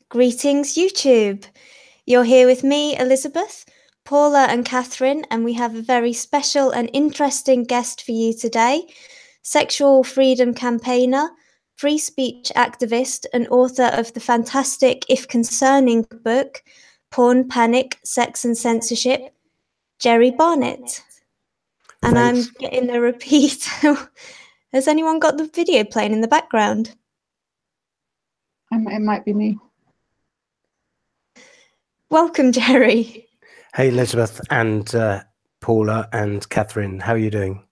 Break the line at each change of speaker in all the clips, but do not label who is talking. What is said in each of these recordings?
Greetings, YouTube. You're here with me, Elizabeth, Paula and Catherine, and we have a very special and interesting guest for you today, sexual freedom campaigner, free speech activist, and author of the fantastic, if concerning, book, Porn Panic, Sex and Censorship, Jerry Barnett. And
Thanks.
I'm getting a repeat. Has anyone got the video playing in the background?
It might be me.
Welcome, Jerry.
Hey, Elizabeth and Paula and Catherine. How are you doing?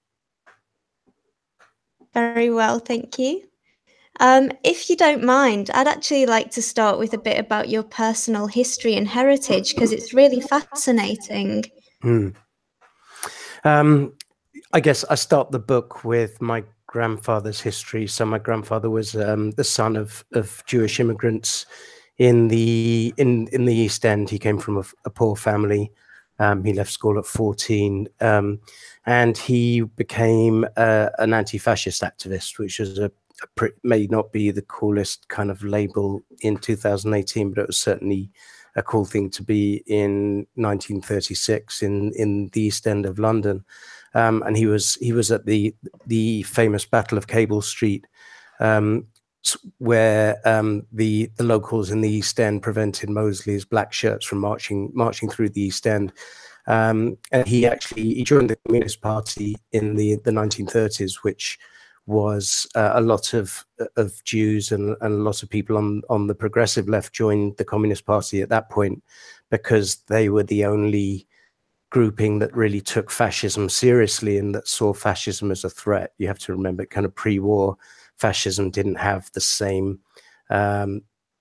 Very well, thank you. If you don't mind, I'd actually like to start with a bit about your personal history and heritage, because it's really fascinating.
I guess I start the book with my grandfather's history. So my grandfather was the son of Jewish immigrants in the East End. He came from a poor family. He left school at 14, and he became an anti-fascist activist, which was may not be the coolest kind of label in 2018, but it was certainly a cool thing to be in 1936 in the East End of London. And he was at the famous Battle of Cable Street, where the locals in the East End prevented Mosley's black shirts from marching through the East End. And he joined the Communist Party in the 1930s, which was a lot of Jews and a lot of people on the progressive left joined the Communist Party at that point, because they were the only grouping that really took fascism seriously and that saw fascism as a threat. You have to remember, kind of pre-war, fascism didn't have the same,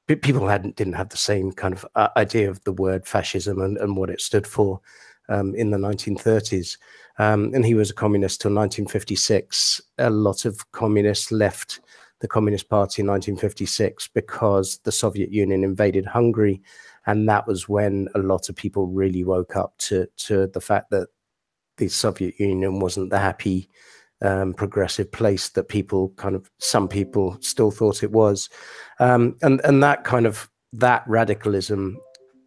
people didn't have the same kind of idea of the word fascism and what it stood for in the 1930s. And he was a communist till 1956. A lot of communists left the Communist Party in 1956 because the Soviet Union invaded Hungary. And that was when a lot of people really woke up to the fact that the Soviet Union wasn't the happy, progressive place that some people still thought it was. And that radicalism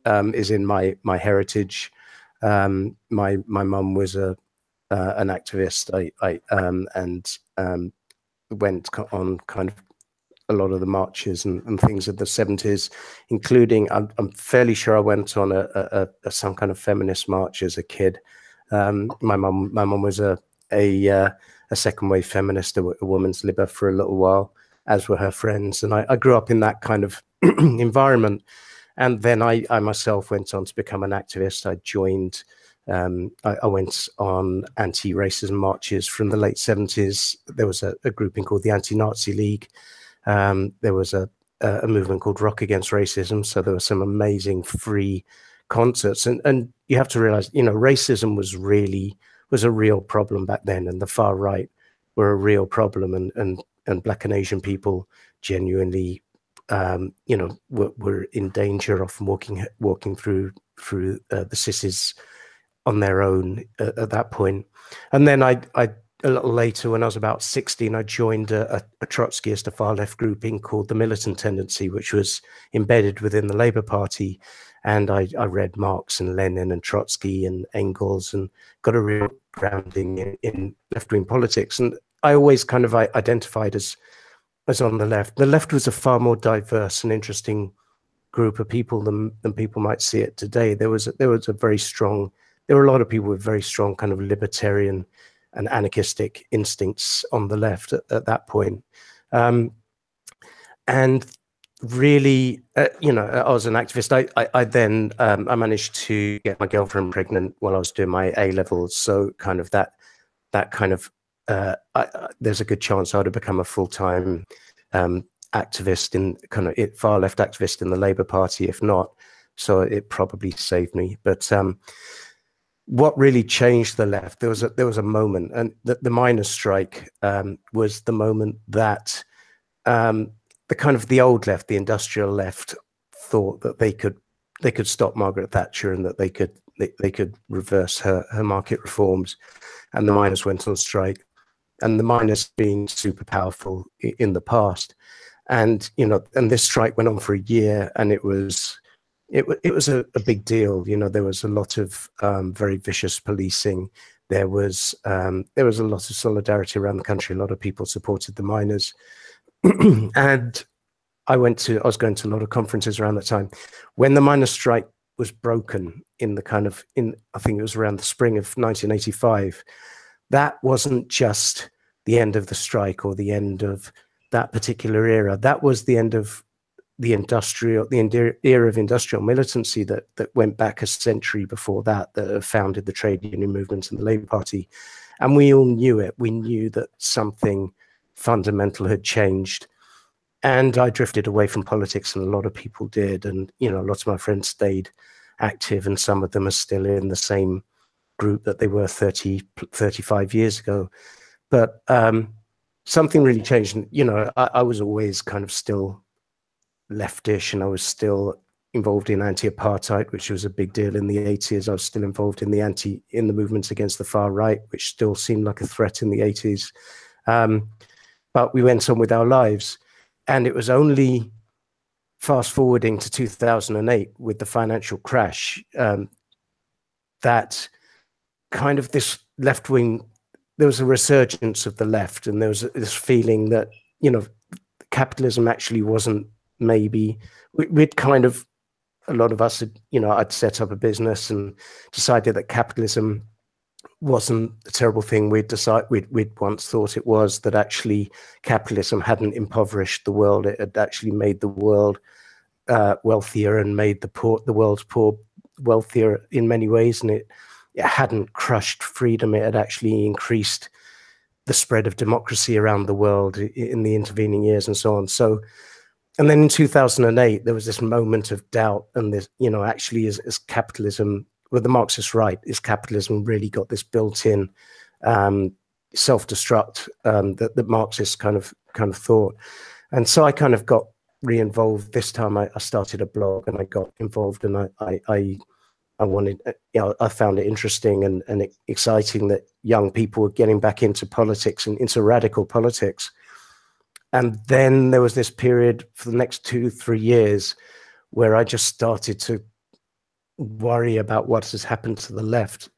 is in my heritage. My mum was an activist. I went on kind of a lot of the marches and things of the 70s, including I'm fairly sure I went on some kind of feminist march as a kid. My mum was a second wave feminist, a woman's libber for a little while, as were her friends, and I grew up in that kind of environment. And then I myself went on to become an activist. I joined. I went on anti-racism marches from the late 70s. There was a grouping called the Anti-Nazi League. There was a movement called Rock Against Racism. So there were some amazing free concerts. And you have to realize, racism was a real problem back then. And the far right were a real problem. And Black and Asian people genuinely, were in danger of walking through the cities on their own at that point. And then I a little later, when I was about 16, I joined a Trotskyist, a far-left grouping called the Militant Tendency, which was embedded within the Labour Party. And I read Marx and Lenin and Trotsky and Engels and got a real grounding in left-wing politics. And I always kind of identified as on the left. The left was a far more diverse and interesting group of people than people might see it today. There was a very strong, there were a lot of people with very strong kind of libertarian and anarchistic instincts on the left at that point. And really, I was an activist. I then I managed to get my girlfriend pregnant while I was doing my A-levels. So kind of that kind of, there's a good chance I would have become a full-time activist far left activist in the Labour Party, if not. So it probably saved me. But what really changed the left, there was a moment, and the miners' strike was the moment that the old left, the industrial left, thought that they could stop Margaret Thatcher and that they could reverse her market reforms, and the miners went on strike. And the miners being super powerful in the past, And, and this strike went on for a year, and it was a big deal. There was a lot of very vicious policing. There was a lot of solidarity around the country. A lot of people supported the miners. And I was going to a lot of conferences around that time. When the miners' strike was broken I think it was around the spring of 1985, that wasn't just the end of the strike or the end of that particular era. That was the end of the era of industrial militancy that went back a century before that founded the trade union movement and the Labour Party. And we all knew it. We knew that something fundamental had changed. And I drifted away from politics, and a lot of people did. And, lots of my friends stayed active, and some of them are still in the same group that they were 35 years ago. But something really changed. And, I was always kind of still leftish, and I was still involved in anti-apartheid, which was a big deal in the 80s. I was still involved in the movements against the far right, which still seemed like a threat in the 80s. But we went on with our lives. And it was only fast forwarding to 2008 with the financial crash that kind of this left wing, there was a resurgence of the left, and there was this feeling that, capitalism actually wasn't we'd kind of, a lot of us had, I'd set up a business and decided that capitalism wasn't a terrible thing. We'd once thought it was, that actually capitalism hadn't impoverished the world. It had actually made the world wealthier and made the world's poor wealthier in many ways. And it hadn't crushed freedom. It had actually increased the spread of democracy around the world in the intervening years and so on. So, and then in 2008, there was this moment of doubt, and this, actually is capitalism, with the Marxist right, is capitalism really got this built-in self-destruct that Marxists kind of thought. And so I kind of got re-involved. This time I started a blog, and I got involved, and I wanted, I found it interesting and exciting that young people were getting back into politics and into radical politics. And then there was this period for the next 2-3 years where I just started to worry about what has happened to the left.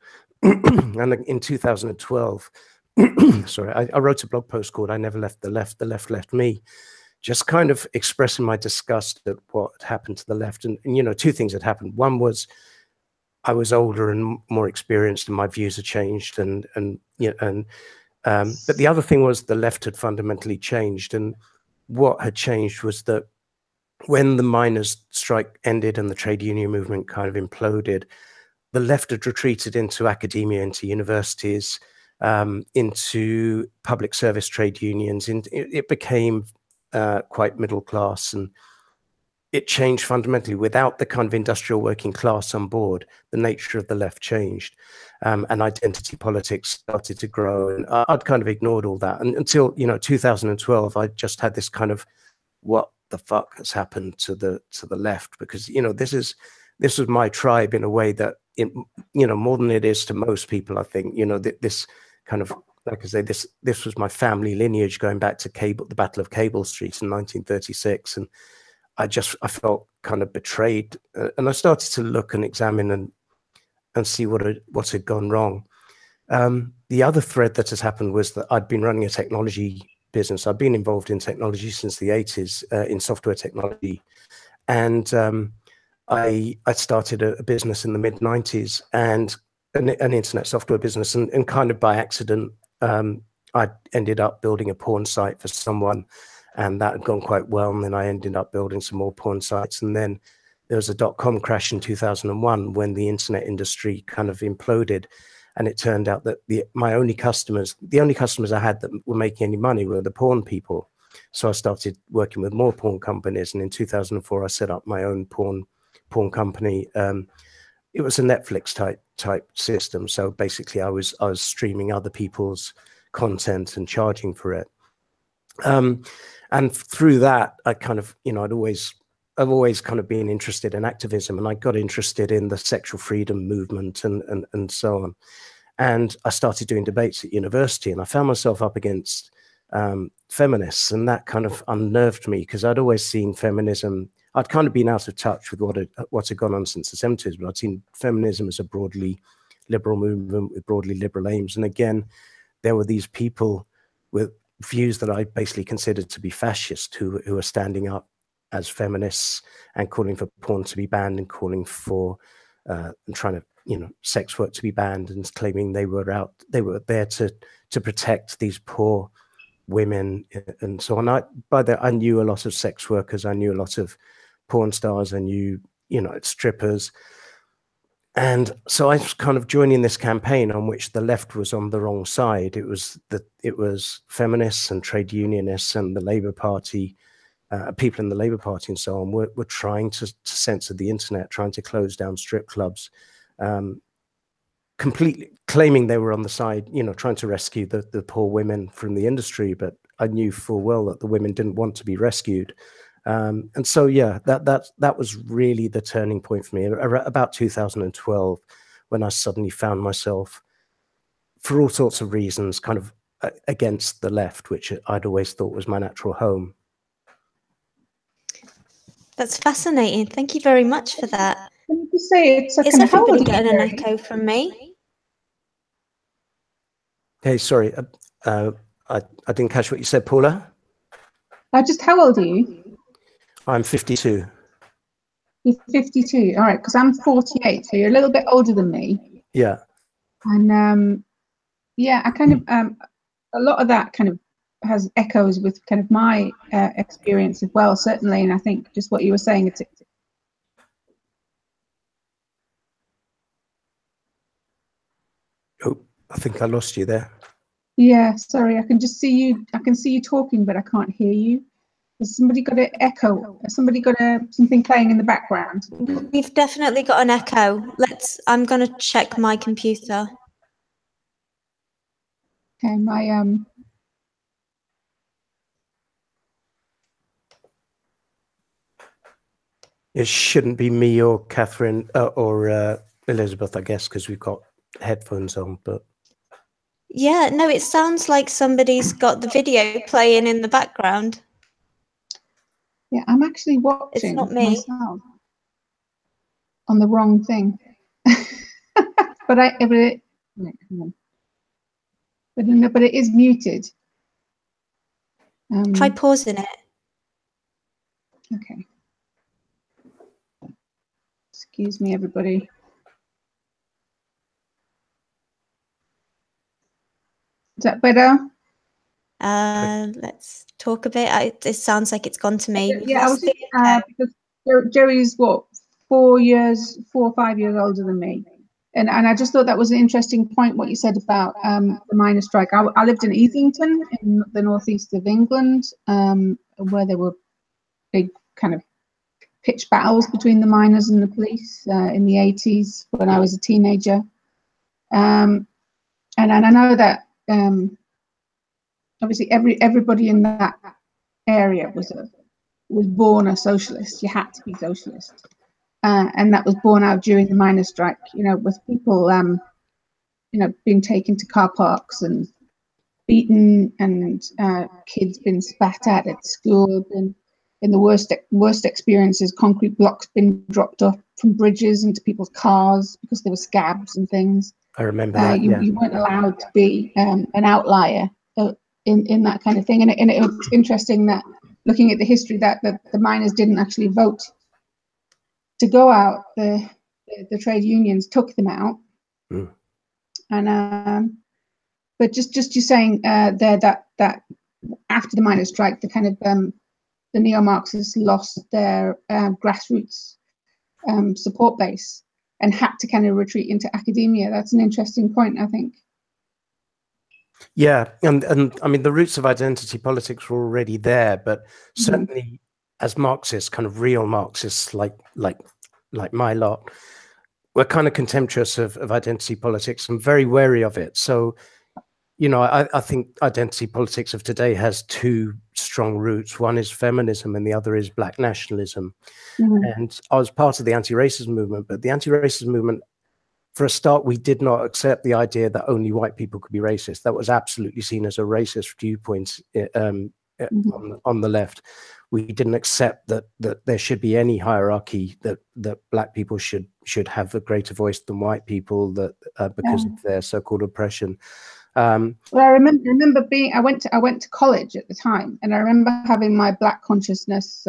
And in 2012, sorry, I wrote a blog post called "I Never Left the Left, the Left Left Me," just kind of expressing my disgust at what had happened to the left. And two things had happened. One was I was older and more experienced, and my views had changed. But the other thing was the left had fundamentally changed. And what had changed was that when the miners' strike ended and the trade union movement kind of imploded, the left had retreated into academia, into universities, into public service trade unions. It became quite middle class, and it changed fundamentally. Without the kind of industrial working class on board, the nature of the left changed, and identity politics started to grow. And I'd kind of ignored all that, and until 2012, I just had this kind of, what the fuck has happened to the left? Because this was my tribe in a way that more than it is to most people. I think this kind of, like I say, this was my family lineage going back to the Battle of Cable Street in 1936, and I felt kind of betrayed, and I started to look and examine and see what had gone wrong. The other thread that has happened was that I'd been running a technology business. I've been involved in technology since the 80s, in software technology. And I started a business in the mid 90s, and an internet software business. And kind of by accident, I ended up building a porn site for someone, and that had gone quite well. And then I ended up building some more porn sites. And then there was a dot-com crash in 2001 when the internet industry kind of imploded. And it turned out that the only customers I had that were making any money were the porn people. So I started working with more porn companies. And in 2004, I set up my own porn company. It was a Netflix type system. So basically I was streaming other people's content and charging for it. And through that, I kind of, I've always kind of been interested in activism, and I got interested in the sexual freedom movement and so on. And I started doing debates at university, and I found myself up against feminists, and that kind of unnerved me, because I'd always seen feminism. I'd kind of been out of touch with what had gone on since the 70s, but I'd seen feminism as a broadly liberal movement with broadly liberal aims. And again, there were these people with views that I basically considered to be fascist, who were standing up as feminists and calling for porn to be banned, and calling for and trying to, you know, sex work to be banned, and claiming they were there to protect these poor women and so on. I knew a lot of sex workers, I knew a lot of porn stars, I knew, you know, strippers. And so I was kind of joining this campaign on which the left was on the wrong side. It was feminists and trade unionists and the Labour Party, people in the Labour Party and so on, were trying to censor the internet, trying to close down strip clubs, completely claiming they were on the side, you know, trying to rescue the poor women from the industry. But I knew full well that the women didn't want to be rescued. And so, yeah, that was really the turning point for me, about 2012, when I suddenly found myself, for all sorts of reasons, kind of against the left, which I'd always thought was my natural home.
That's fascinating. Thank you very much for that.
Can you just say it's a
Is
kind of
everybody getting an echo from me?
Hey, sorry, I didn't catch what you said, Paula.
Just how old are you?
I'm 52.
You're 52. All right, because I'm 48, so you're a little bit older than me.
Yeah.
And yeah, I kind of a lot of that kind of has echoes with kind of my experience as well, certainly. And I think just what you were saying, it's
Oh, I think I lost you there.
Yeah, sorry, I can just see you. I can see you talking, but I can't hear you. Has somebody got an echo? Has somebody got something playing in the background?
We've definitely got an echo. I'm going to check my computer.
Okay, my
It shouldn't be me or Catherine or Elizabeth, I guess, because we've got headphones on. But
yeah, no, it sounds like somebody's got the video playing in the background.
Yeah, I'm actually watching
It's not me.
myself on the wrong thing. but it is muted.
Try pausing it.
Okay. Excuse me, everybody. Is that better?
Let's talk a bit. It sounds like it's gone to me.
Yeah, I was just, because Jerry's what, 4 or 5 years older than me, and I just thought that was an interesting point what you said about the miners' strike. I lived in Easington in the northeast of England, where there were big kind of pitched battles between the miners and the police in the 80s when I was a teenager, and I know that obviously everybody in that area was born a socialist. You had to be socialist, and that was born out during the miners' strike. You know, with people being taken to car parks and beaten, and kids being spat at school, and in the worst experiences, concrete blocks being dropped off from bridges into people's cars because there were scabs and things.
I remember that.
You weren't allowed to be an outlier in that kind of thing. And it was interesting that, looking at the history, that the miners didn't actually vote to go out. The trade unions took them out. And but just you saying there that after the miners' strike, the kind of the neo-Marxists lost their grassroots support base and had to kind of retreat into academia. That's an interesting point, I think.
Yeah, and I mean, the roots of identity politics were already there, but certainly as Marxists, kind of real Marxists like my lot, we're kind of contemptuous of identity politics and very wary of it. So, you know, I think identity politics of today has two strong roots. One is feminism and the other is black nationalism. And I was part of the anti-racism movement, but the anti-racism movement for a start, we did not accept the idea that only white people could be racist. That was absolutely seen as a racist viewpoint on the left. We didn't accept that there should be any hierarchy, that black people should have a greater voice than white people, that because of their so-called oppression.
Well, I remember I went to college at the time, and I remember having my Black consciousness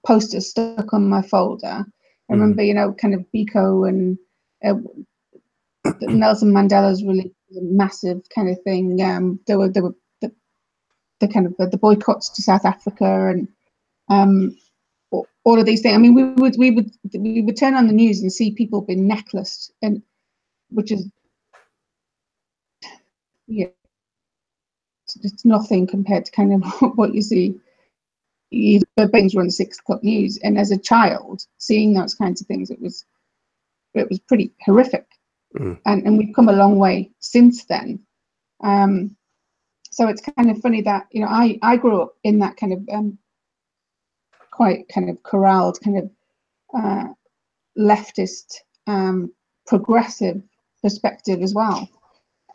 poster stuck on my folder. I remember, you know, kind of Biko and Nelson Mandela's really massive kind of thing. There were the kind of the boycotts to South Africa and all of these things. I mean, we would turn on the news and see people being necklaced, and which is, yeah, it's nothing compared to kind of what you see. Things were on the 6 o'clock news, and as a child seeing those kinds of things, it was pretty horrific. And we've come a long way since then. So it's kind of funny that, you know, I grew up in that kind of quite kind of corralled kind of leftist progressive perspective as well,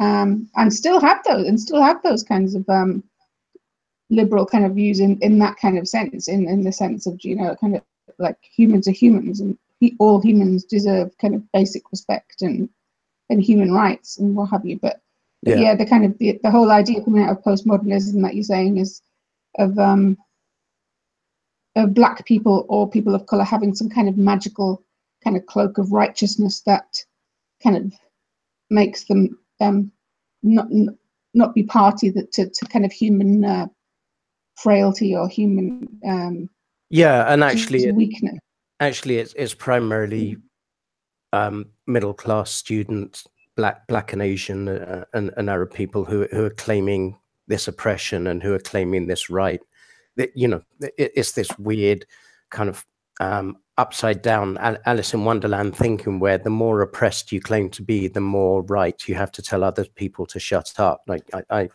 and still have those kinds of liberal kind of views in that kind of sense, in the sense of, you know, kind of like humans are humans, and all humans deserve kind of basic respect and human rights and what have you. But yeah, the kind of the whole idea coming out of postmodernism that you're saying is of black people or people of color having some kind of magical kind of cloak of righteousness that kind of makes them not be party to kind of human frailty or human
and actually
weakness.
It's primarily middle class students, black and Asian and Arab people who are claiming this oppression and who are claiming this right. That, you know, it's this weird kind of upside down Alice in Wonderland thinking, where the more oppressed you claim to be, the more right you have to tell other people to shut up. Like I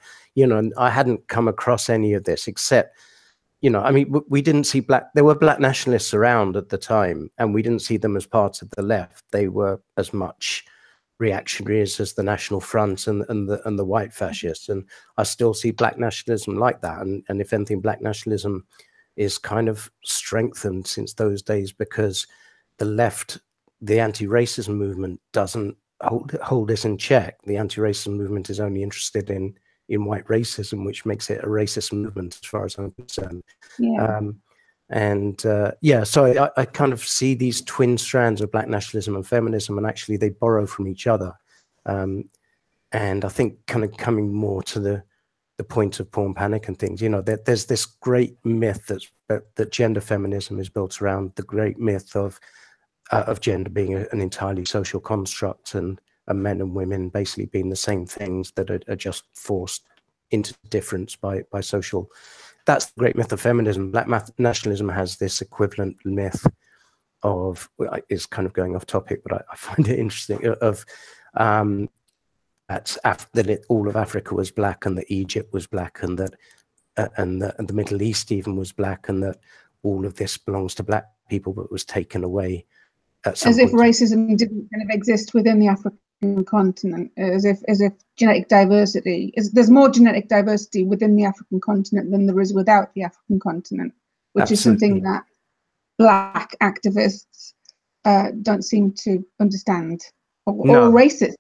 hadn't come across any of this, except, you know, I mean, we didn't see there were black nationalists around at the time, and we didn't see them as part of the left. They were as much reactionaries as the National Front and the white fascists. And I still see black nationalism like that. And if anything, black nationalism is kind of strengthened since those days, because the left, the anti-racism movement, doesn't hold this in check. The anti-racism movement is only interested in white racism, which makes it a racist movement as far as I'm concerned. So I kind of see these twin strands of black nationalism and feminism, and actually they borrow from each other. And I think kind of coming more to the point of porn panic and things, you know, there's this great myth that gender feminism is built around, the great myth of gender being an entirely social construct, and men and women basically being the same things that are just forced into difference by social. That's the great myth of feminism. Black nationalism has this equivalent myth of, it's kind of going off topic, but I find it interesting, of that all of Africa was black, and that Egypt was black, and that and the Middle East even was black, and that all of this belongs to black people, but was taken away at some point.
As if racism didn't kind of exist within the African continent, as if genetic diversity there's more genetic diversity within the African continent than there is without the African continent, which is something that black activists don't seem to understand, or racists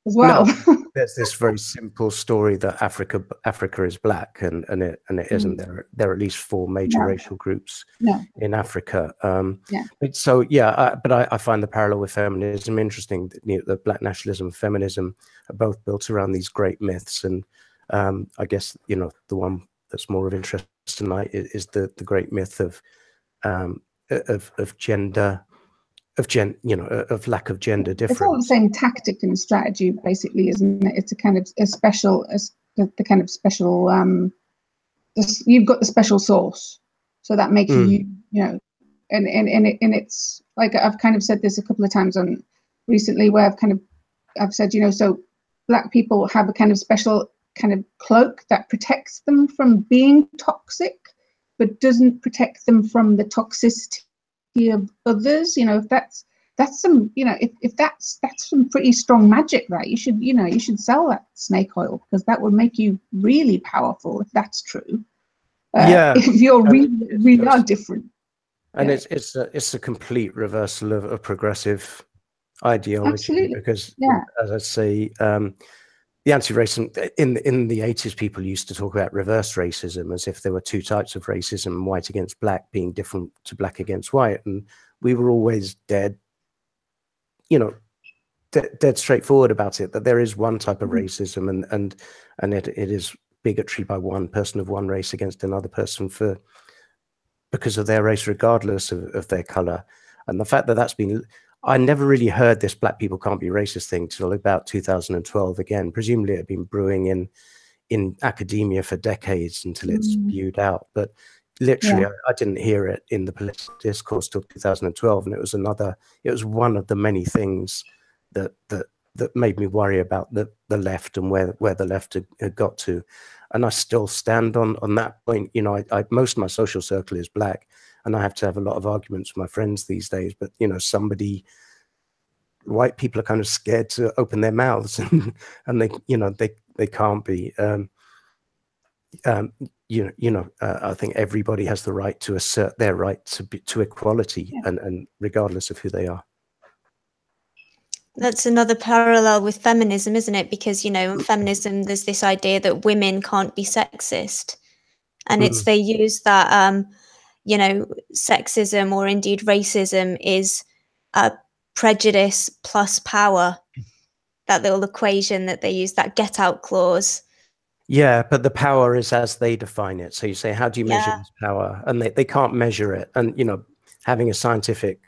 as well.
No. There's this very simple story that Africa is black, and it isn't. There are at least 4 major racial groups in Africa. But I find the parallel with feminism interesting. You know, the black nationalism and feminism are both built around these great myths, and I guess, you know, the one that's more of interest tonight is the great myth of gender. Of lack of gender difference.
It's all the same tactic and strategy, basically, isn't it? It's a kind of the kind of special. You've got the special sauce, so that makes you know, and it's like, I've kind of said this a couple of times on recently, where I've said, you know, so black people have a kind of special kind of cloak that protects them from being toxic, but doesn't protect them from the toxicity of others. You know, if that's that's some, you know, if that's some pretty strong magic, that you should sell that snake oil, because that would make you really powerful if that's true. If you're really are different.
And it's a complete reversal of progressive ideology.
Absolutely.
Because as I say, the anti-racism in the 80s, people used to talk about reverse racism as if there were two types of racism, white against black being different to black against white. And we were always dead straightforward about it, that there is one type of racism, and it is bigotry by one person of one race against another person because of their race, regardless of their color. And the fact that that's been, I never really heard this black people can't be racist thing till about 2012 again. Presumably it had been brewing in academia for decades until it's spewed out. But literally, I didn't hear it in the political discourse till 2012. And it was one of the many things that made me worry about the left and where the left had got to. And I still stand on that point. You know, most of my social circle is black, and I have to have a lot of arguments with my friends these days. But, you know, white people are kind of scared to open their mouths, and they can't be. I think everybody has the right to assert their right to equality, and regardless of who they are.
That's another parallel with feminism, isn't it? Because, you know, in feminism, there's this idea that women can't be sexist. And they use that, you know, sexism or indeed racism is prejudice plus power. That little equation that they use, that get out clause.
Yeah, but the power is as they define it. So you say, how do you measure this power? And they can't measure it. And, you know, having a scientific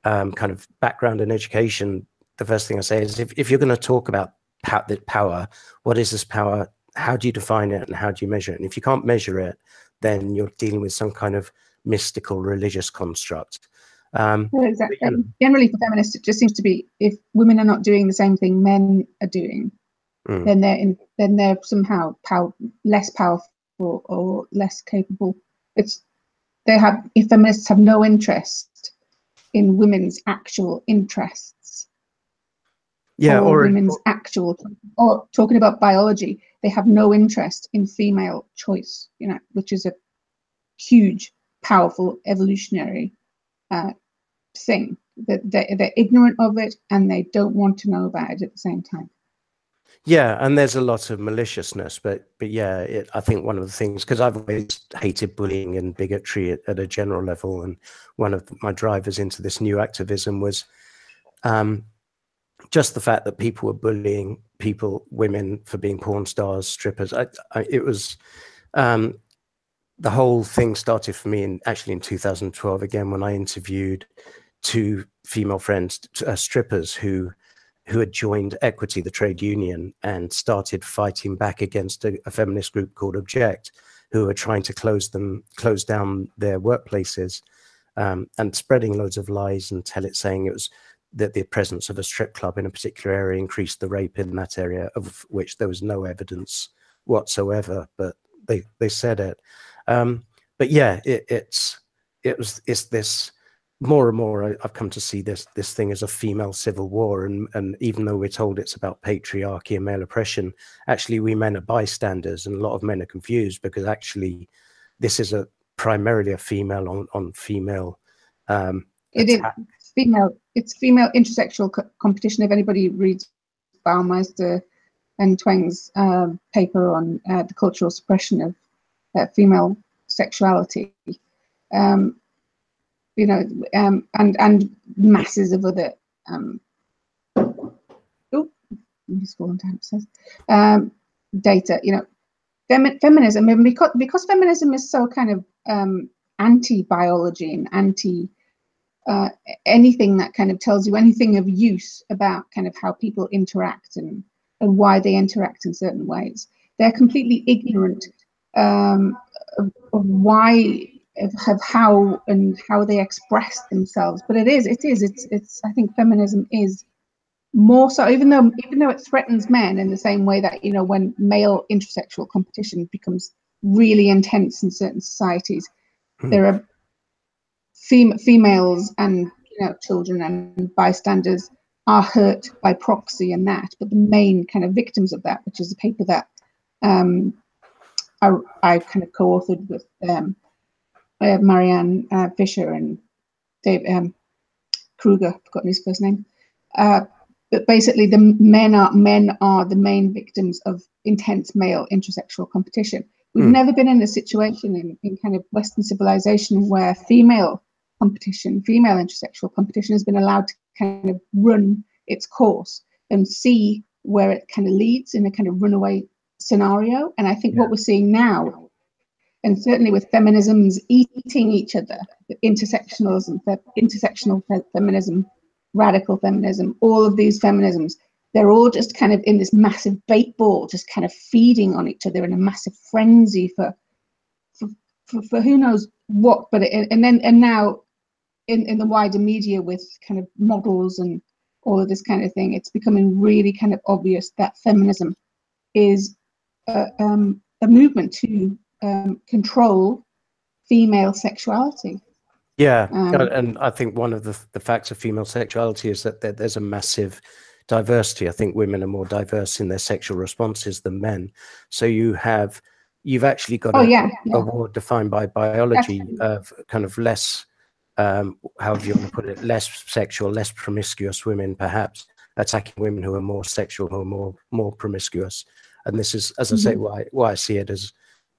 kind of background in education, the first thing I say is, if you're going to talk about power, what is this power? How do you define it, and how do you measure it? And if you can't measure it, then you're dealing with some kind of mystical religious construct.
Exactly. Generally, for feminists, it just seems to be, if women are not doing the same thing men are doing, then they're somehow less powerful or less capable. If feminists have no interest in women's actual interests, or talking about biology, they have no interest in female choice, you know, which is a huge, powerful evolutionary thing. That they're ignorant of it, and they don't want to know about it at the same time.
Yeah, and there's a lot of maliciousness, but yeah, I think one of the things, because I've always hated bullying and bigotry at a general level, and one of my drivers into this new activism was just the fact that people were bullying women for being porn stars, strippers. It was the whole thing started for me in 2012 again, when I interviewed two female friends, strippers who had joined Equity, the trade union, and started fighting back against a feminist group called Object, who were trying to close down their workplaces, and spreading loads of lies and saying it was that the presence of a strip club in a particular area increased the rape in that area, of which there was no evidence whatsoever, but they said it. But yeah, it's this. More and more, I've come to see this thing as a female civil war, and even though we're told it's about patriarchy and male oppression, actually we men are bystanders, and a lot of men are confused, because actually this is primarily a female on female.
It is female. It's female intersexual competition. If anybody reads Baumeister and Tweng's paper on the cultural suppression of female sexuality. You know, and masses of other data. You know, feminism, and because feminism is so kind of anti-biology and anti anything that kind of tells you anything of use about kind of how people interact and why they interact in certain ways. They're completely ignorant of why. Of how they express themselves. But it's I think feminism is more so, even though it threatens men in the same way that, you know, when male intersexual competition becomes really intense in certain societies, there are females and children and bystanders are hurt by proxy and that, but the main kind of victims of that, which is a paper that I kind of co-authored with Marianne Fisher and Dave Kruger, I've forgotten his first name. But basically, the men are the main victims of intense male intersexual competition. We've never been in a situation in kind of Western civilization where female intersexual competition has been allowed to kind of run its course and see where it kind of leads in a kind of runaway scenario. And I think what we're seeing now, and certainly with feminisms eating each other, intersectional feminism, radical feminism, all of these feminisms, they're all just kind of in this massive bait ball, just kind of feeding on each other in a massive frenzy for who knows what. But now in the wider media with kind of models and all of this kind of thing, it's becoming really kind of obvious that feminism is a movement to control female sexuality.
Yeah, and I think one of the facts of female sexuality is that there's a massive diversity. I think women are more diverse in their sexual responses than men. So you've actually got a war defined by biology of kind of less, however you want to put it, less sexual, less promiscuous women, perhaps attacking women who are more sexual, who are more promiscuous. And this is, as I say, why I see it as,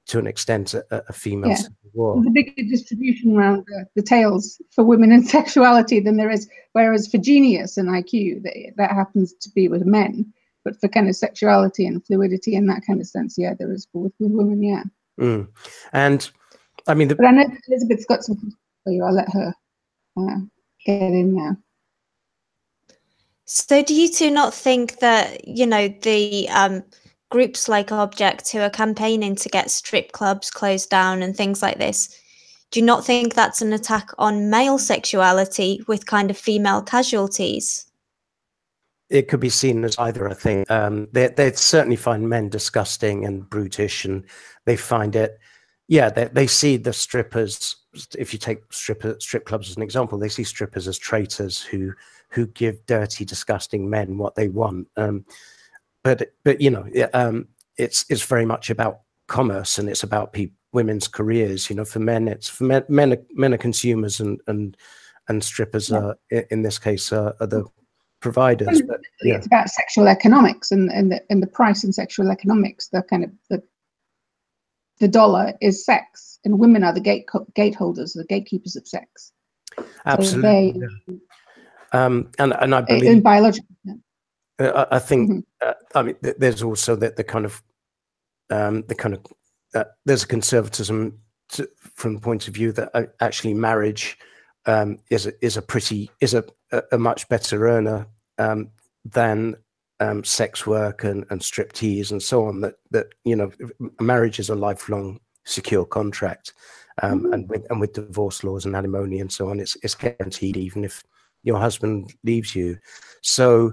to an extent, a female civil war.
There's a bigger distribution around the tails for women in sexuality than there is, whereas for genius and IQ, that happens to be with men. But for kind of sexuality and fluidity and that kind of sense, there is with women,
And I mean,
but I know Elizabeth's got something for you. I'll let her get in now.
So do you two not think that, the groups like Object who are campaigning to get strip clubs closed down and things like this, do you not think that's an attack on male sexuality with kind of female casualties?
It could be seen as either, I think. They certainly find men disgusting and brutish, and they find it, they see the strippers, if you take strip clubs as an example, they see strippers as traitors who give dirty, disgusting men what they want. But it's very much about commerce, and it's about women's careers. For men, men are consumers, and strippers are, in this case, are the providers. But
it's about sexual economics, and the price in sexual economics. The kind of the dollar is sex, and women are the gateholders, the gatekeepers of sex.
Absolutely.
So
and I believe
in biological.
I think I mean there's also the kind of there's a conservatism from the point of view that actually marriage is a much better earner than sex work and striptease and so on. That marriage is a lifelong secure contract, and with divorce laws and alimony and so on, it's guaranteed even if your husband leaves you. So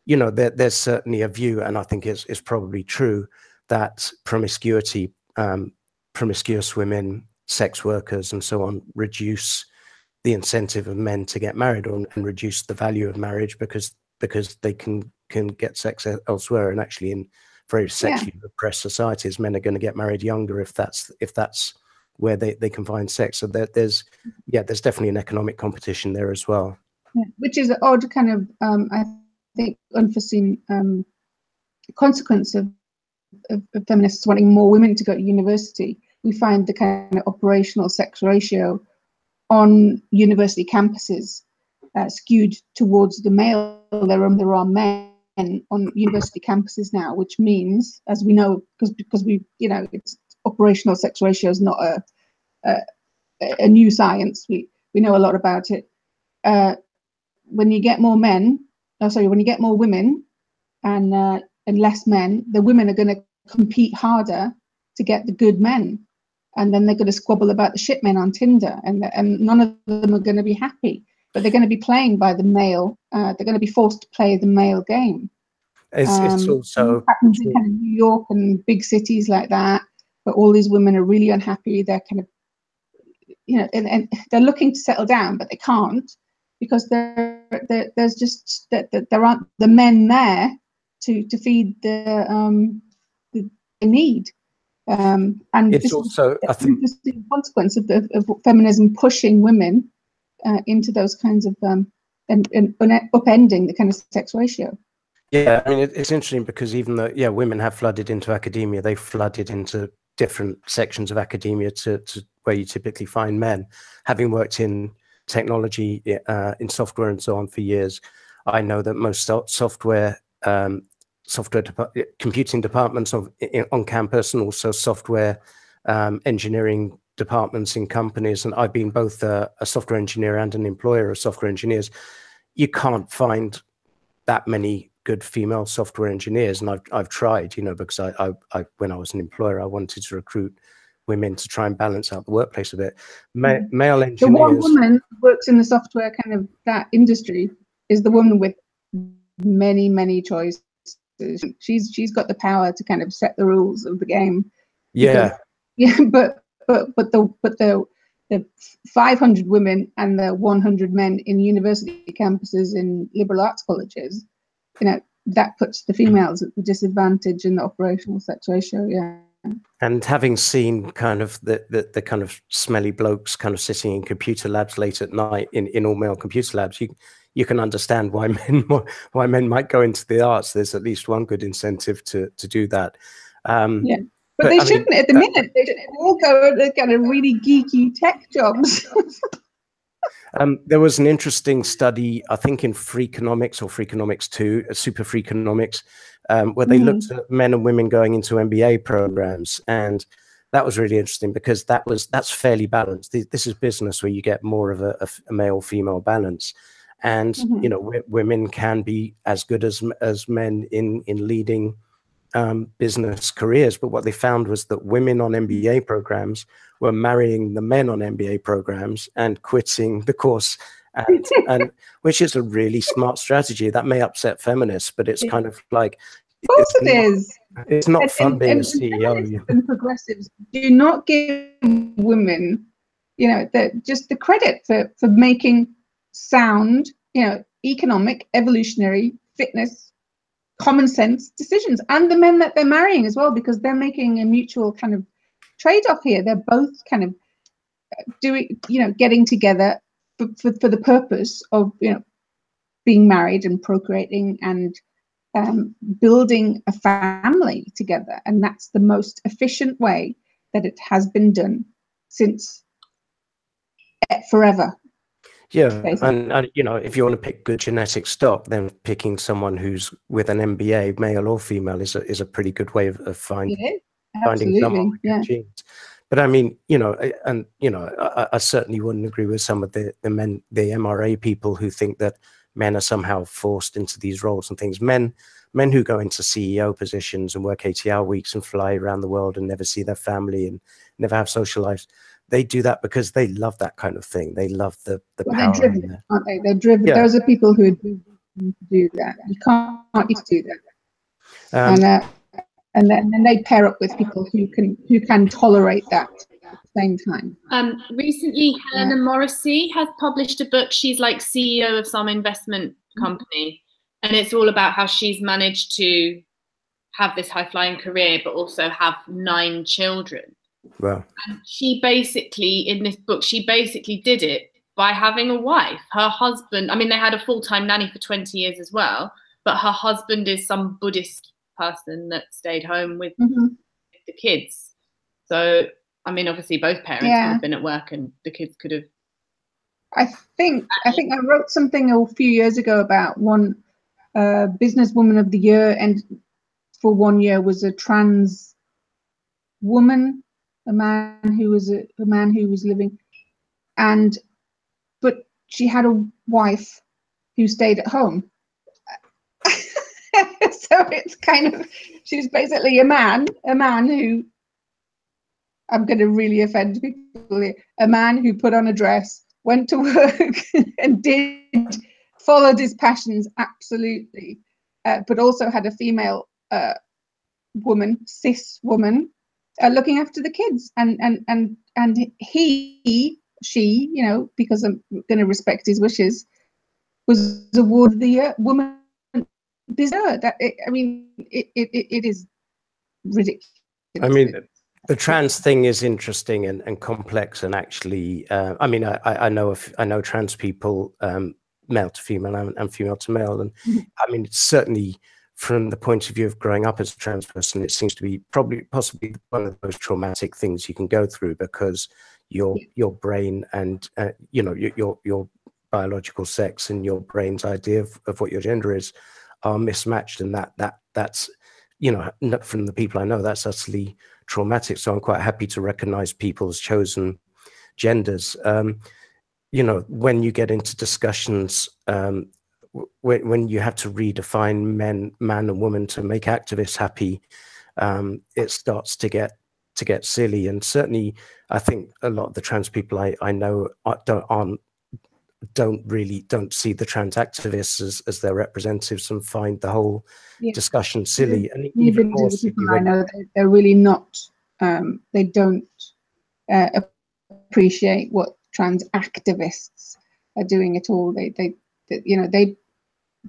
there's certainly a view, and I think it's probably true, that promiscuity, promiscuous women, sex workers and so on reduce the incentive of men to get married, and reduce the value of marriage because they can get sex elsewhere. And actually in very sexually repressed societies, men are going to get married younger if that's where they can find sex. So there's definitely an economic competition there as well.
Which is an odd kind of I think unforeseen consequence of feminists wanting more women to go to university. We find the kind of operational sex ratio on university campuses skewed towards the male. There are men on university campuses now, which means, as we know, because we it's operational sex ratio is not a new science. We know a lot about it. When you get more when you get more women and less men, the women are going to compete harder to get the good men, and then they're going to squabble about the shit men on Tinder, and none of them are going to be happy. But they're going to be playing by the male. They're going to be forced to play the male game.
It's also
it happens in kind of New York and big cities like that. But all these women are really unhappy. They're kind of, and they're looking to settle down, but they can't because there's just that there aren't the men there to feed the need. And
It's
this
also,
is
I think,
the consequence of feminism pushing women into those kinds of and upending the kind of sex ratio.
yeah, I mean, it's interesting because even though, yeah, women have flooded into academia, they flooded into different sections of academia to where you typically find men. Having worked in technology, in software and so on for years, I know that most software computing departments on campus, and also software engineering departments in companies, and I've been both a software engineer and an employer of software engineers. You can't find that many good female software engineers, and I've tried, you know, because I when I was an employer, I wanted to recruit women to try and balance out the workplace a bit. Male engineers.
The one woman who works in the software kind of that industry is the woman with many choices. She's got the power to kind of set the rules of the game.
Yeah.
Yeah, but the 500 women and the 100 men in university campuses in liberal arts colleges, you know, that puts the females at the disadvantage in the operational sex ratio. Yeah.
And having seen kind of the kind of smelly blokes kind of sitting in computer labs late at night in all male computer labs, you can understand why men might go into the arts. There's at least one good incentive to do that.
Yeah. But they shouldn't at the minute. They should all go to kind of really geeky tech jobs.
There was an interesting study, I think in Freakonomics or Freakonomics 2, Super Freakonomics, where they looked at men and women going into MBA programs. And that was really interesting because that's fairly balanced. This is business where you get more of a male-female balance. And, you know, women can be as good as men in leading business careers, but what they found was that women on MBA programs were marrying the men on MBA programs and quitting the course, and which is a really smart strategy. That may upset feminists, but it's kind of like,
of course it is.
It's not fun being a CEO.
And progressives do not give women, you know, the credit for making sound, you know, economic, evolutionary, fitness, common sense decisions, and the men that they're marrying as well, because they're making a mutual kind of trade-off here. They're both kind of doing, you know, getting together for the purpose of, you know, being married and procreating and building a family together. And that's the most efficient way that it has been done since forever.
Yeah, and you know, if you want to pick good genetic stock, then picking someone who's with an MBA, male or female, is a pretty good way of finding someone with good genes. But I mean, you know, and you know, I certainly wouldn't agree with some of the MRA people who think that men are somehow forced into these roles and things. Men who go into CEO positions and work 80-hour weeks and fly around the world and never see their family and never have social lives. They do that because they love that kind of thing. They love the power.
They're driven, aren't they? They're driven. Yeah. Those are people who do that. You can't do that. And then they pair up with people who can tolerate that at the same time.
Recently, Helena Morrissey has published a book. She's like CEO of some investment company, and it's all about how she's managed to have this high-flying career, but also have 9 children.
Wow.
And she basically, in this book, she basically did it by having a wife. Her husband, I mean, they had a full-time nanny for 20 years as well, but her husband is some Buddhist person that stayed home with the kids. So, I mean, obviously both parents could have been at work and the kids could have.
I think I wrote something a few years ago about one businesswoman of the year, and for 1 year was a trans woman. A man who was living, but she had a wife who stayed at home. So it's kind of, she's basically a man who, I'm going to really offend people here, a man who put on a dress, went to work and followed his passions absolutely, but also had a female woman, cis woman, looking after the kids, and she, you know, because I'm going to respect his wishes, was awarded the Woman Deserved. I mean, it is ridiculous.
I mean, the trans thing is interesting and complex, and actually, I mean, I know trans people, male to female and female to male, and I mean, it's certainly from the point of view of growing up as a trans person, it seems to be possibly one of the most traumatic things you can go through, because your brain and you know, your biological sex and your brain's idea of what your gender is are mismatched, and that's, you know, from the people I know, that's utterly traumatic. So I'm quite happy to recognize people's chosen genders. You know, when you get into discussions, when you have to redefine man and woman to make activists happy, it starts to get silly. And certainly, I think a lot of the trans people I know don't see the trans activists as their representatives, and find the whole discussion silly. And even more silly,
I know they're really not. They don't appreciate what trans activists are doing at all. They you know, they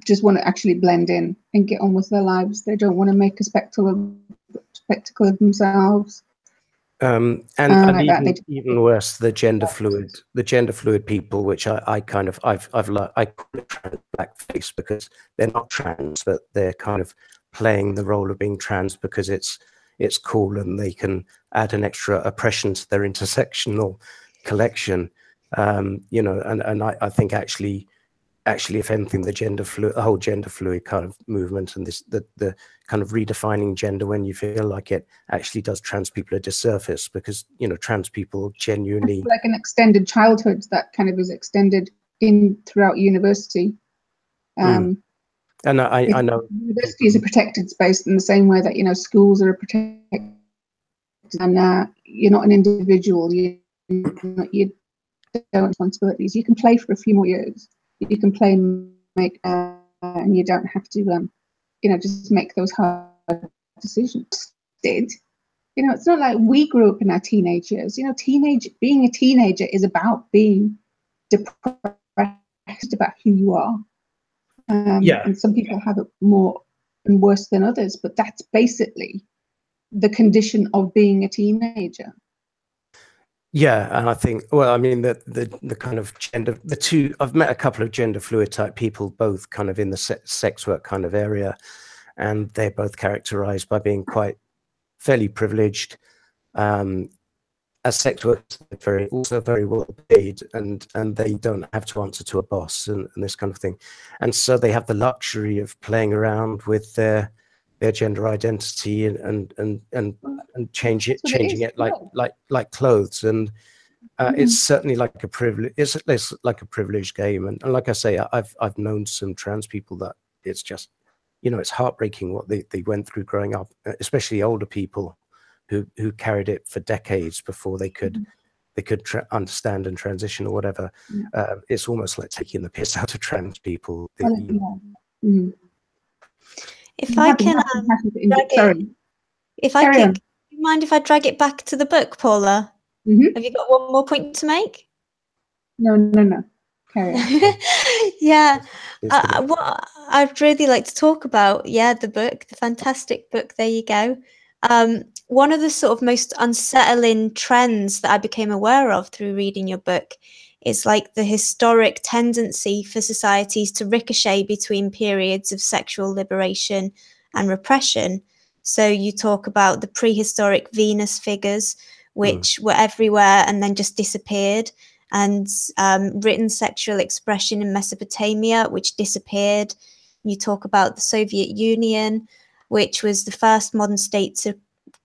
just want to actually blend in and get on with their lives. They don't want to make a spectacle of themselves.
And even worse, the gender fluid people, which I call it trans blackface, because they're not trans, but they're kind of playing the role of being trans because it's cool, and they can add an extra oppression to their intersectional collection. You know, and I think actually, if anything, the whole gender fluid kind of movement, and the kind of redefining gender when you feel like it, actually does trans people a disservice, because, you know, trans people genuinely,
like an extended childhood that kind of is extended in throughout university.
And I know
university is a protected space in the same way that, you know, schools are a protected, and you're not an individual. You don't have responsibilities. You can play for a few more years. You can play and make, and you don't have to, you know, just make those hard decisions. You know, it's not like we grew up in our teenage years. You know, being a teenager is about being depressed about who you are. And some people have it more and worse than others, but that's basically the condition of being a teenager.
Yeah, and I think, well, I mean, the kind of gender, I've met a couple of gender fluid type people, both kind of in the sex work kind of area, and they're both characterized by being quite fairly privileged. As sex workers, they're also very well paid, and they don't have to answer to a boss and this kind of thing. And so they have the luxury of playing around with their gender identity and changing it like clothes. And it's certainly like a privilege. It's like a privileged game. And like I say, I've known some trans people that it's just, you know, it's heartbreaking what they went through growing up, especially older people who carried it for decades before they could understand and transition or whatever. It's almost like taking the piss out of trans people.
If I can, do you mind if I drag it back to the book, Paula? Have you got one more point to make?
No. Carry on.
Yeah, what I'd really like to talk about, the book, the fantastic book. There you go. One of the sort of most unsettling trends that I became aware of through reading your book is like the historic tendency for societies to ricochet between periods of sexual liberation and repression. So you talk about the prehistoric Venus figures, which were everywhere and then just disappeared, and written sexual expression in Mesopotamia, which disappeared. You talk about the Soviet Union, which was the first modern state to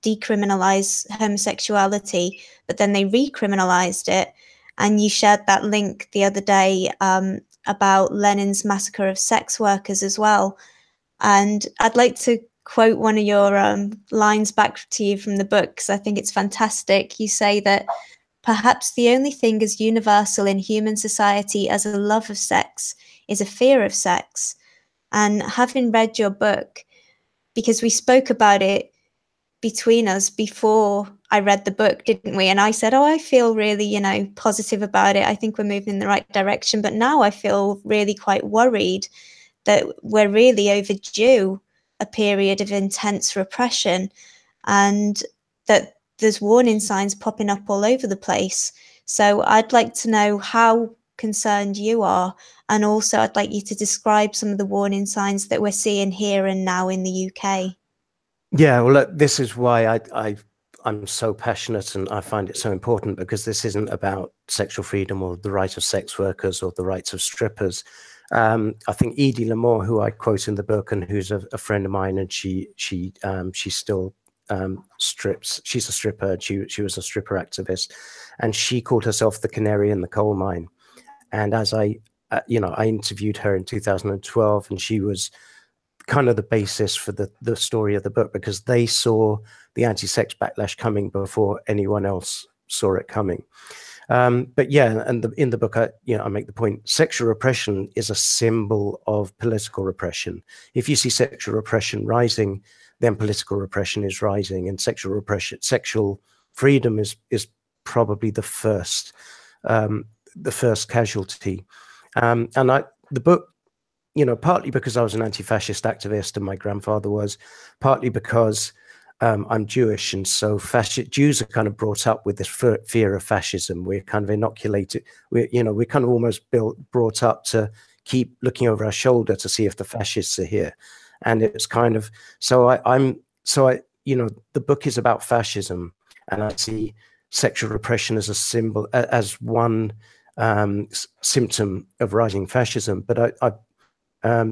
decriminalize homosexuality, but then they recriminalized it. And you shared that link the other day about Lenin's massacre of sex workers as well. And I'd like to quote one of your lines back to you from the book, because I think it's fantastic. You say that perhaps the only thing as universal in human society as a love of sex is a fear of sex. And having read your book, because we spoke about it between us before I read the book, didn't we? And I said, oh, I feel really, you know, positive about it. I think we're moving in the right direction. But now I feel really quite worried that we're really overdue a period of intense repression, and that there's warning signs popping up all over the place. So I'd like to know how concerned you are, and also I'd like you to describe some of the warning signs that we're seeing here and now in the UK.
Yeah, well, look, this is why I'm so passionate, and I find it so important, because this isn't about sexual freedom or the right of sex workers or the rights of strippers. I think Edie Lamore, who I quote in the book and who's a friend of mine, and she still strips. She's a stripper. She was a stripper activist, and she called herself the canary in the coal mine. And as I interviewed her in 2012, and she was kind of the basis for the story of the book, because they saw the anti-sex backlash coming before anyone else saw it coming. But yeah, and in the book, I make the point: sexual repression is a symbol of political repression. If you see sexual repression rising, then political repression is rising, and sexual freedom is probably the first casualty. And the book, partly because I was an anti-fascist activist and my grandfather was, partly because I'm Jewish, and so Jews are kind of brought up with this fear of fascism. We're kind of inoculated. We're kind of almost brought up to keep looking over our shoulder to see if the fascists are here. And it's kind of, the book is about fascism, and I see sexual repression as a symbol, as one symptom of rising fascism. But I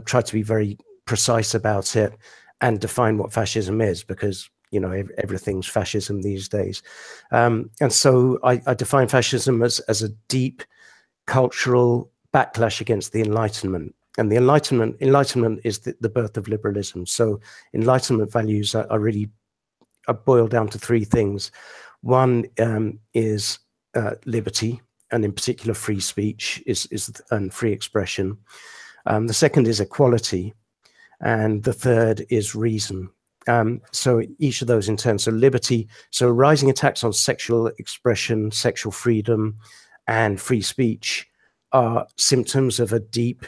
try to be very precise about it and define what fascism is, because everything's fascism these days. And so I define fascism as a deep cultural backlash against the Enlightenment. And the Enlightenment is the birth of liberalism. So Enlightenment values are really boiled down to three things. One is liberty, and in particular free speech and free expression. The second is equality, and the third is reason. So each of those in turn. So liberty, so rising attacks on sexual expression, sexual freedom, and free speech are symptoms of a deep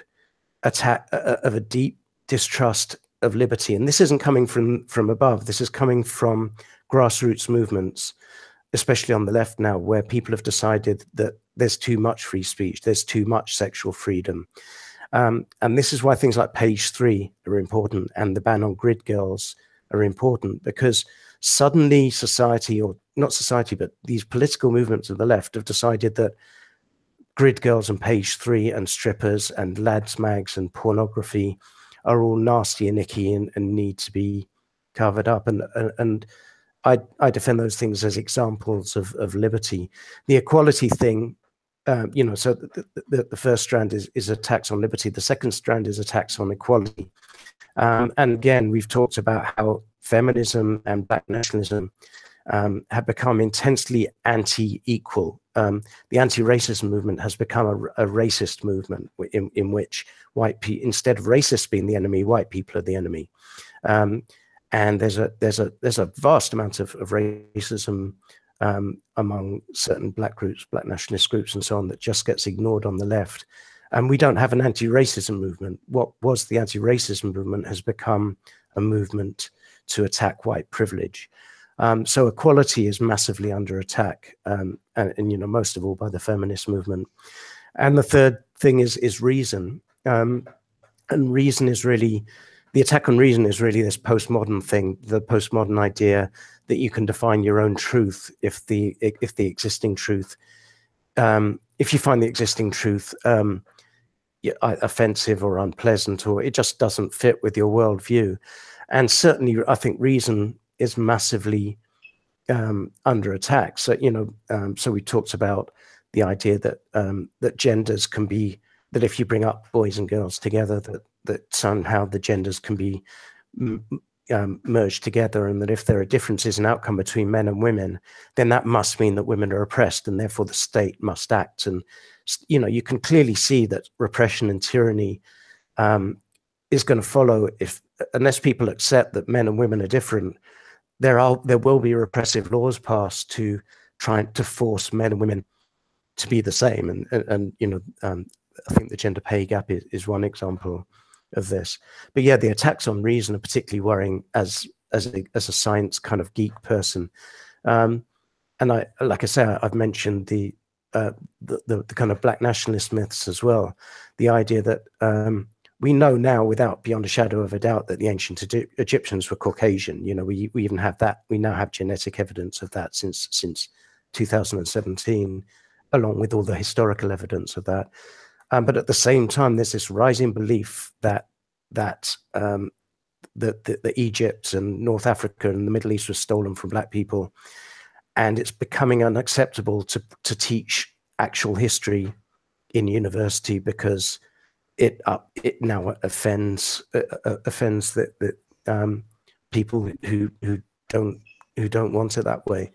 attack, of a deep distrust of liberty. And this isn't coming from above. This is coming from grassroots movements, especially on the left now, where people have decided that there's too much free speech, there's too much sexual freedom. And this is why things like Page 3 are important, and the ban on grid girls are important, because suddenly society, or not society, but these political movements of the left have decided that grid girls and Page 3 and strippers and lads mags and pornography are all nasty and icky and need to be covered up. And I defend those things as examples of liberty. The equality thing, so the first strand is attacks on liberty. The second strand is attacks on equality. And again, we've talked about how feminism and black nationalism have become intensely anti-equal. The anti-racism movement has become a racist movement in which white people, instead of racists being the enemy, white people are the enemy. And there's a vast amount of racism among certain black groups, black nationalist groups, and so on, that just gets ignored on the left. And we don't have an anti-racism movement. What was the anti-racism movement has become a movement to attack white privilege. So equality is massively under attack, and most of all by the feminist movement. And the third thing is reason. And reason is really, the attack on reason is really this postmodern thing, the postmodern idea that you can define your own truth if the existing truth, if you find the existing truth offensive or unpleasant, or it just doesn't fit with your worldview. And certainly, I think reason is massively under attack. So so we talked about the idea that that genders can be, that if you bring up boys and girls together, that somehow the genders can be merged together, and that if there are differences in outcome between men and women, then that must mean that women are oppressed, and therefore the state must act. And you can clearly see that repression and tyranny is going to follow unless people accept that men and women are different. there will be repressive laws passed to try to force men and women to be the same, and you know, I think the gender pay gap is one example of this. But yeah, the attacks on reason are particularly worrying as a science kind of geek person. And like I say, I've mentioned the kind of black nationalist myths as well. The idea that we know now, without beyond a shadow of a doubt, that the ancient Egyptians were Caucasian. You know, we even have that. We now have genetic evidence of that since 2017, along with all the historical evidence of that. But at the same time, there's this rising belief that Egypt and North Africa and the Middle East was stolen from black people, and it's becoming unacceptable to teach actual history in university because it now offends that people who don't want it that way.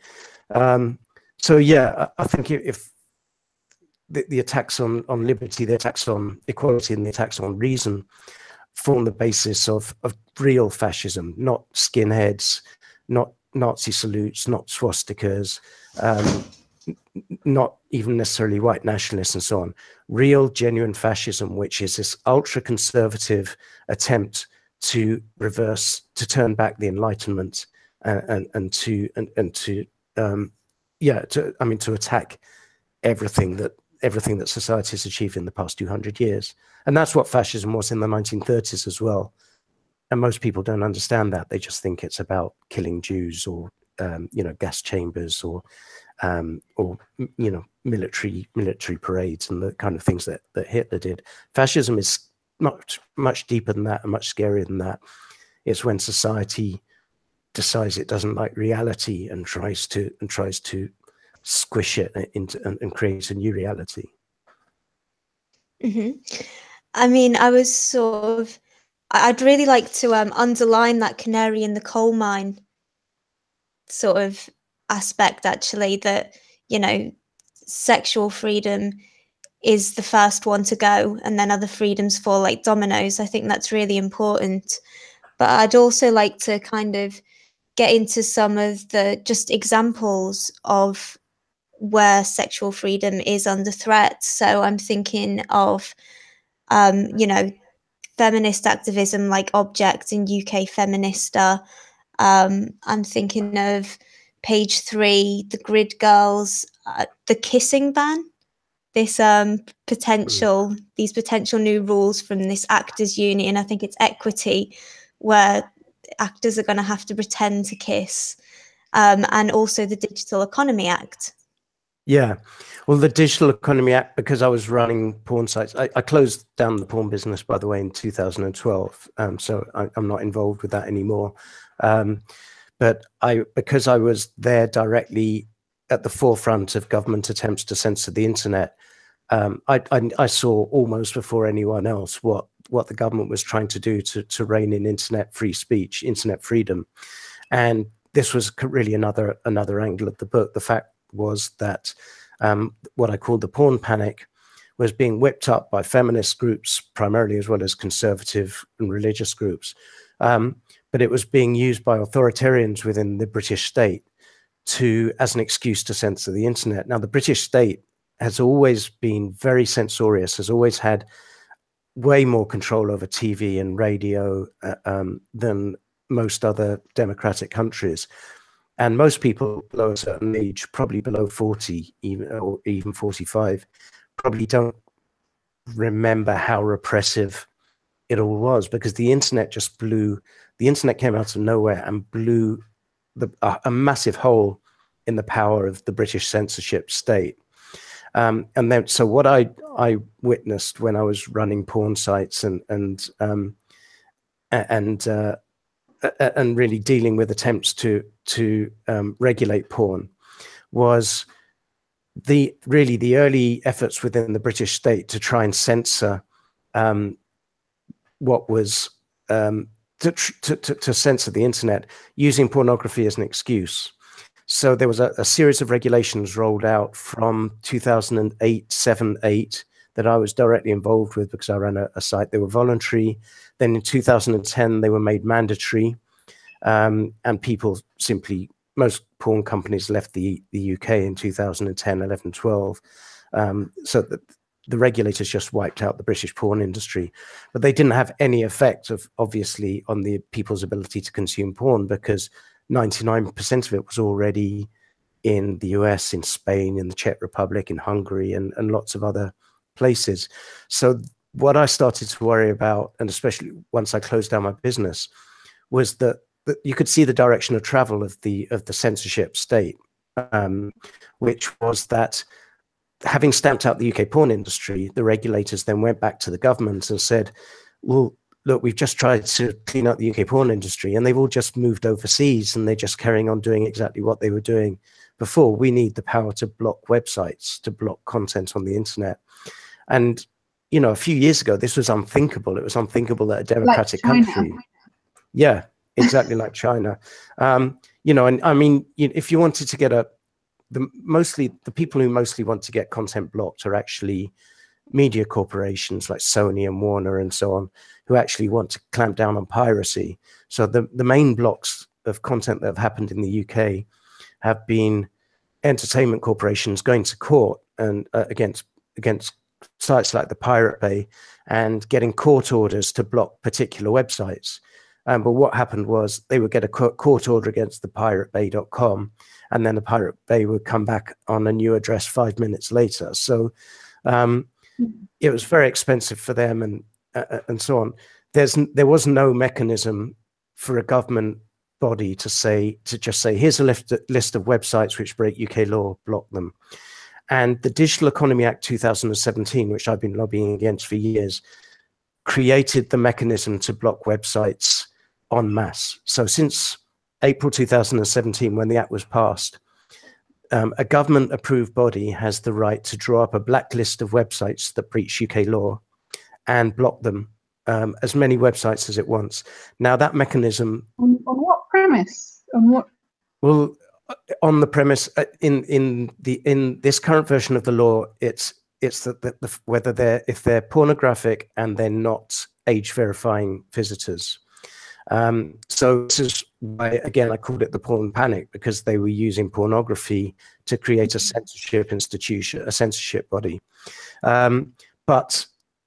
So yeah, I think if the attacks on liberty, the attacks on equality, and the attacks on reason form the basis of real fascism, not skinheads, not Nazi salutes, not swastikas, not even necessarily white nationalists and so on. Real, genuine fascism, which is this ultra-conservative attempt to turn back the Enlightenment and to attack everything that society has achieved in the past 200 years. And that's what fascism was in the 1930s as well. And most people don't understand that. They just think it's about killing Jews or, gas chambers or military parades and the kind of things that Hitler did. Fascism is much deeper than that and much scarier than that. It's when society decides it doesn't like reality and tries to squish it into and create a new reality.
Mm-hmm. I mean, I'd really like to underline that canary in the coal mine sort of aspect, actually, that, sexual freedom is the first one to go and then other freedoms fall like dominoes. I think that's really important. But I'd also like to kind of get into some of the just examples of where sexual freedom is under threat. So I'm thinking of, feminist activism like Object in UK Feminista. I'm thinking of page 3, the Grid Girls, the kissing ban. This these potential new rules from this actors union, I think it's Equity, where actors are going to have to pretend to kiss, and also the Digital Economy Act.
Yeah, well, the Digital Economy Act, because I was running porn sites, I closed down the porn business, by the way, in 2012. So I'm not involved with that anymore. But because I was there directly at the forefront of government attempts to censor the internet, I saw almost before anyone else what the government was trying to do to rein in internet free speech, internet freedom. And this was really another angle of the book. The fact was that what I called the porn panic was being whipped up by feminist groups primarily, as well as conservative and religious groups. But it was being used by authoritarians within the British state as an excuse to censor the internet. Now, the British state has always been very censorious, has always had way more control over TV and radio than most other democratic countries. And most people below a certain age, probably below 40, or even 45, probably don't remember how repressive it all was, because the internet came out of nowhere and blew a massive hole in the power of the British censorship state. So what I witnessed when I was running porn sites and really dealing with attempts to regulate porn was the early efforts within the British state to try and censor what was to censor the internet using pornography as an excuse. So there was a series of regulations rolled out from 2008, 7, 8 that I was directly involved with because I ran a site. They were voluntary. Then in 2010, they were made mandatory. and people simply, most porn companies left the UK in 2010, 11, 12, so that the regulators just wiped out the British porn industry, but they didn't have any effect obviously on the people's ability to consume porn, because 99% of it was already in the US, in Spain, in the Czech Republic, in Hungary, and lots of other places. So what I started to worry about, and especially once I closed down my business, was that you could see the direction of travel of the censorship state, which was that, having stamped out the UK porn industry, the regulators then went back to the government and said, well, look, we've just tried to clean up the UK porn industry and they've all just moved overseas and they're just carrying on doing exactly what they were doing before. We need the power to block websites, to block content on the internet. And, you know, a few years ago, this was unthinkable. It was unthinkable that a democratic country. Yeah, exactly like China. You know, and I mean, if you wanted to get the people who mostly want to get content blocked are actually media corporations like Sony and Warner and so on, who actually want to clamp down on piracy. So the main blocks of content that have happened in the UK have been entertainment corporations going to court and against sites like the Pirate Bay and getting court orders to block particular websites. But what happened was they would get a court order against the piratebay.com, and then the Pirate Bay would come back on a new address 5 minutes later. So it was very expensive for them, and so on. There was no mechanism for a government body to just say, here's a list of websites which break UK law, block them. And the Digital Economy Act 2017, which I've been lobbying against for years, created the mechanism to block websites en masse. So since April 2017, when the act was passed, a government-approved body has the right to draw up a blacklist of websites that breach UK law and block them, as many websites as it wants. Now, that mechanism...
On what premise? On what?
Well, on the premise, in this current version of the law, it's that if they're pornographic and they're not age-verifying visitors. So this is why, again, I called it the porn panic, because they were using pornography to create a censorship institution, a censorship body. But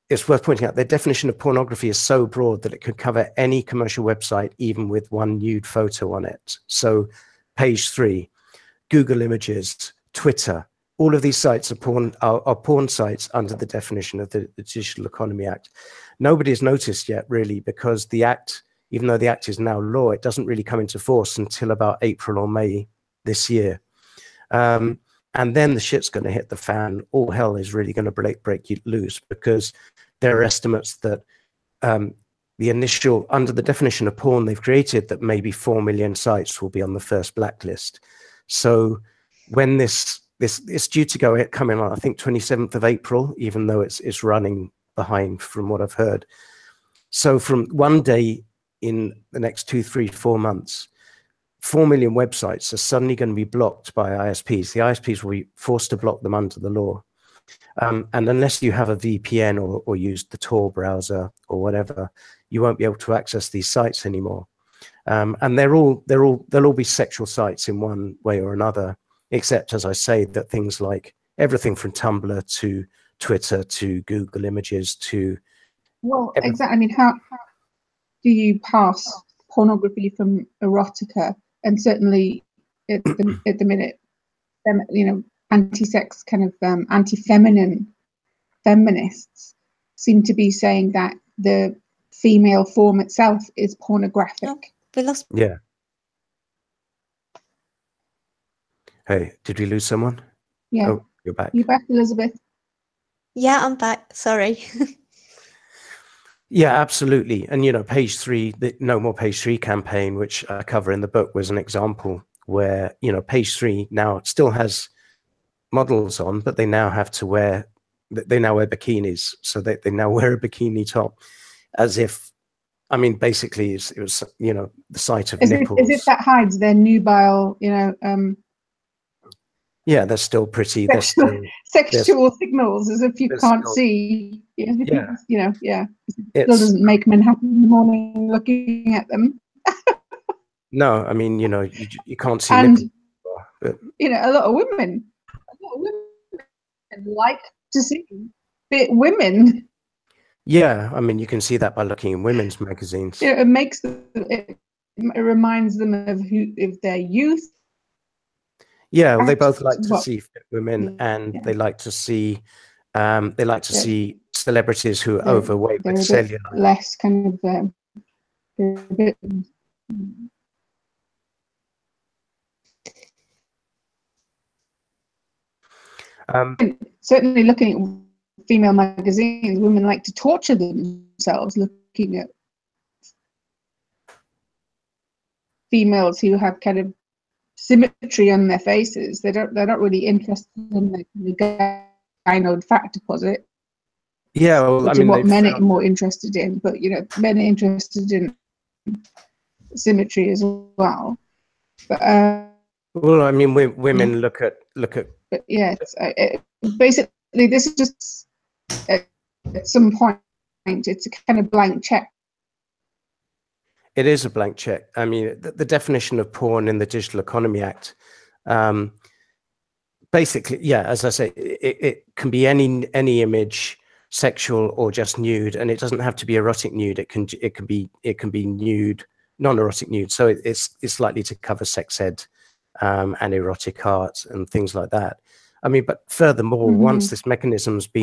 it's worth pointing out their definition of pornography is so broad that it could cover any commercial website, even with one nude photo on it. So Page 3, Google Images, Twitter, all of these sites are porn sites under the definition of the Digital Economy Act. Nobody has noticed yet, really, because the act, even though the act is now law, it doesn't really come into force until about April or May this year. And then the shit's going to hit the fan. All hell is really going to break you loose, because there are estimates that the initial, under the definition of porn they've created, that maybe 4 million sites will be on the first blacklist. So when this it's due to come in on, I think, 27th of April, even though it's running behind from what I've heard. So from one day in the next 2, 3, 4 months, 4 million websites are suddenly going to be blocked by ISPs. The ISPs will be forced to block them under the law. And unless you have a VPN or use the Tor browser or whatever, you won't be able to access these sites anymore. And they'll all be sexual sites in one way or another, except, as I say, that things like everything from Tumblr to Twitter to Google Images to...
Well, exactly. I mean, how do you pass pornography from erotica? And certainly at the minute, you know, anti-sex kind of anti-feminine feminists seem to be saying that the female form itself is pornographic.
Oh, we lost.
Yeah. Hey, did we lose someone?
Yeah.
Oh, you're back.
You back, Elizabeth?
Yeah, I'm back. Sorry.
Yeah, absolutely. And, you know, Page 3, the No More Page 3 campaign, which I cover in the book, was an example where, you know, Page 3 now still has models on, but they now have to wear, they now wear bikinis. So they now wear a bikini top, as if, I mean, basically it was, you know, the sight of nipples.
Is it that hides their nubile, you know,
yeah, they're still pretty.
Sexual signals, as if you can't see. You know,
yeah.
You know, yeah. It still doesn't make men happy in the morning looking at them.
No, I mean, you can't see
And
nipples. But
a lot of women like to see fit women.
yeah, I mean, you can see that by looking in women's magazines.
It makes them, it reminds them of their youth.
Yeah, well, they both like to see fit women, and
Yeah.
they like to see see celebrities who are overweight with cellulite.
Less kind of they're a bit. Certainly, looking at female magazines, women like to torture themselves looking at females who have kind of symmetry on their faces. They're not really interested in the gynoid fat deposit.
Yeah, well,
which
I mean,
is what men are more interested in. But men are interested in symmetry as well. But
well, I mean, women look at.
But yeah, basically, this is just at some point, it's a kind of blank check.
It is a blank check. I mean, the definition of porn in the Digital Economy Act, basically, yeah, as I say, it can be any image, sexual or just nude, and it doesn't have to be erotic nude. It can be nude, non-erotic nude. So it's likely to cover sex ed, and erotic art and things like that. I mean, but furthermore, once this mechanism exists,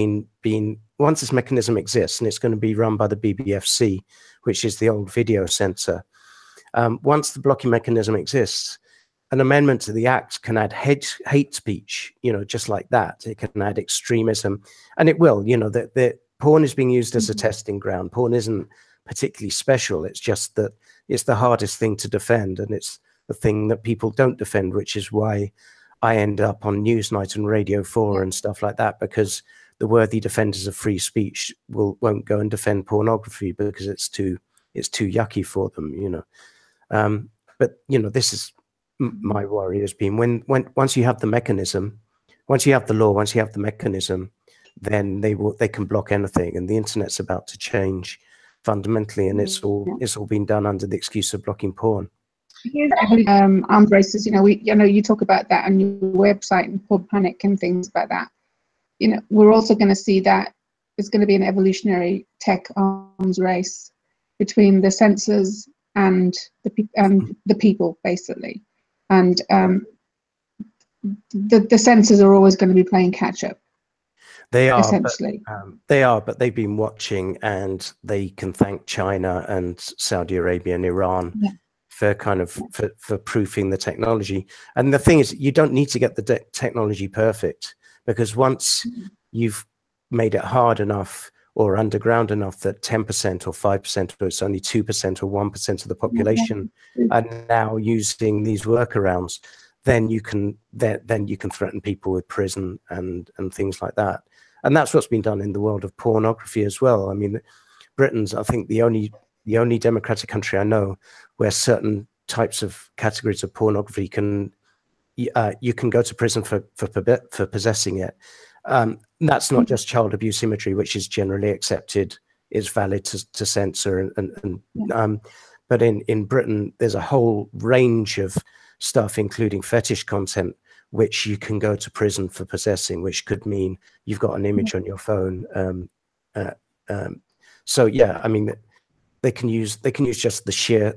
and it's going to be run by the BBFC, which is the old video censor, once the blocking mechanism exists, an amendment to the act can add hate speech, just like that. It can add extremism, and it will. That porn is being used as a testing ground. Porn isn't particularly special. It's just that it's the hardest thing to defend, and it's the thing that people don't defend, which is why I end up on Newsnight and Radio 4 and stuff like that, because the worthy defenders of free speech won't go and defend pornography because it's too yucky for them, But this is my worry has been when once you have the mechanism, once you have the law, once you have the mechanism, then they can block anything, and the internet's about to change fundamentally, and it's all been done under the excuse of blocking porn.
Arms races, you talk about that on your website and Pub Panic and things like that. We're also going to see that there's going to be an evolutionary tech arms race between the censors and the people, basically. And the censors are always going to be playing catch up.
They are
essentially.
But they've been watching, and they can thank China and Saudi Arabia and Iran. Yeah. For proofing the technology. And the thing is, you don't need to get the technology perfect, because once you've made it hard enough or underground enough that 10% or 5% or it's only 2% or 1% of the population are now using these workarounds, then you can threaten people with prison and things like that. And that's what's been done in the world of pornography as well. I mean, Britain's, I think, the only democratic country I know where certain types of categories of pornography you can go to prison for possessing it. That's not just child abuse imagery, which is generally accepted, is valid to censor, but in Britain there's a whole range of stuff, including fetish content, which you can go to prison for possessing, which could mean you've got an image on your phone. So yeah, I mean, they can use just the sheer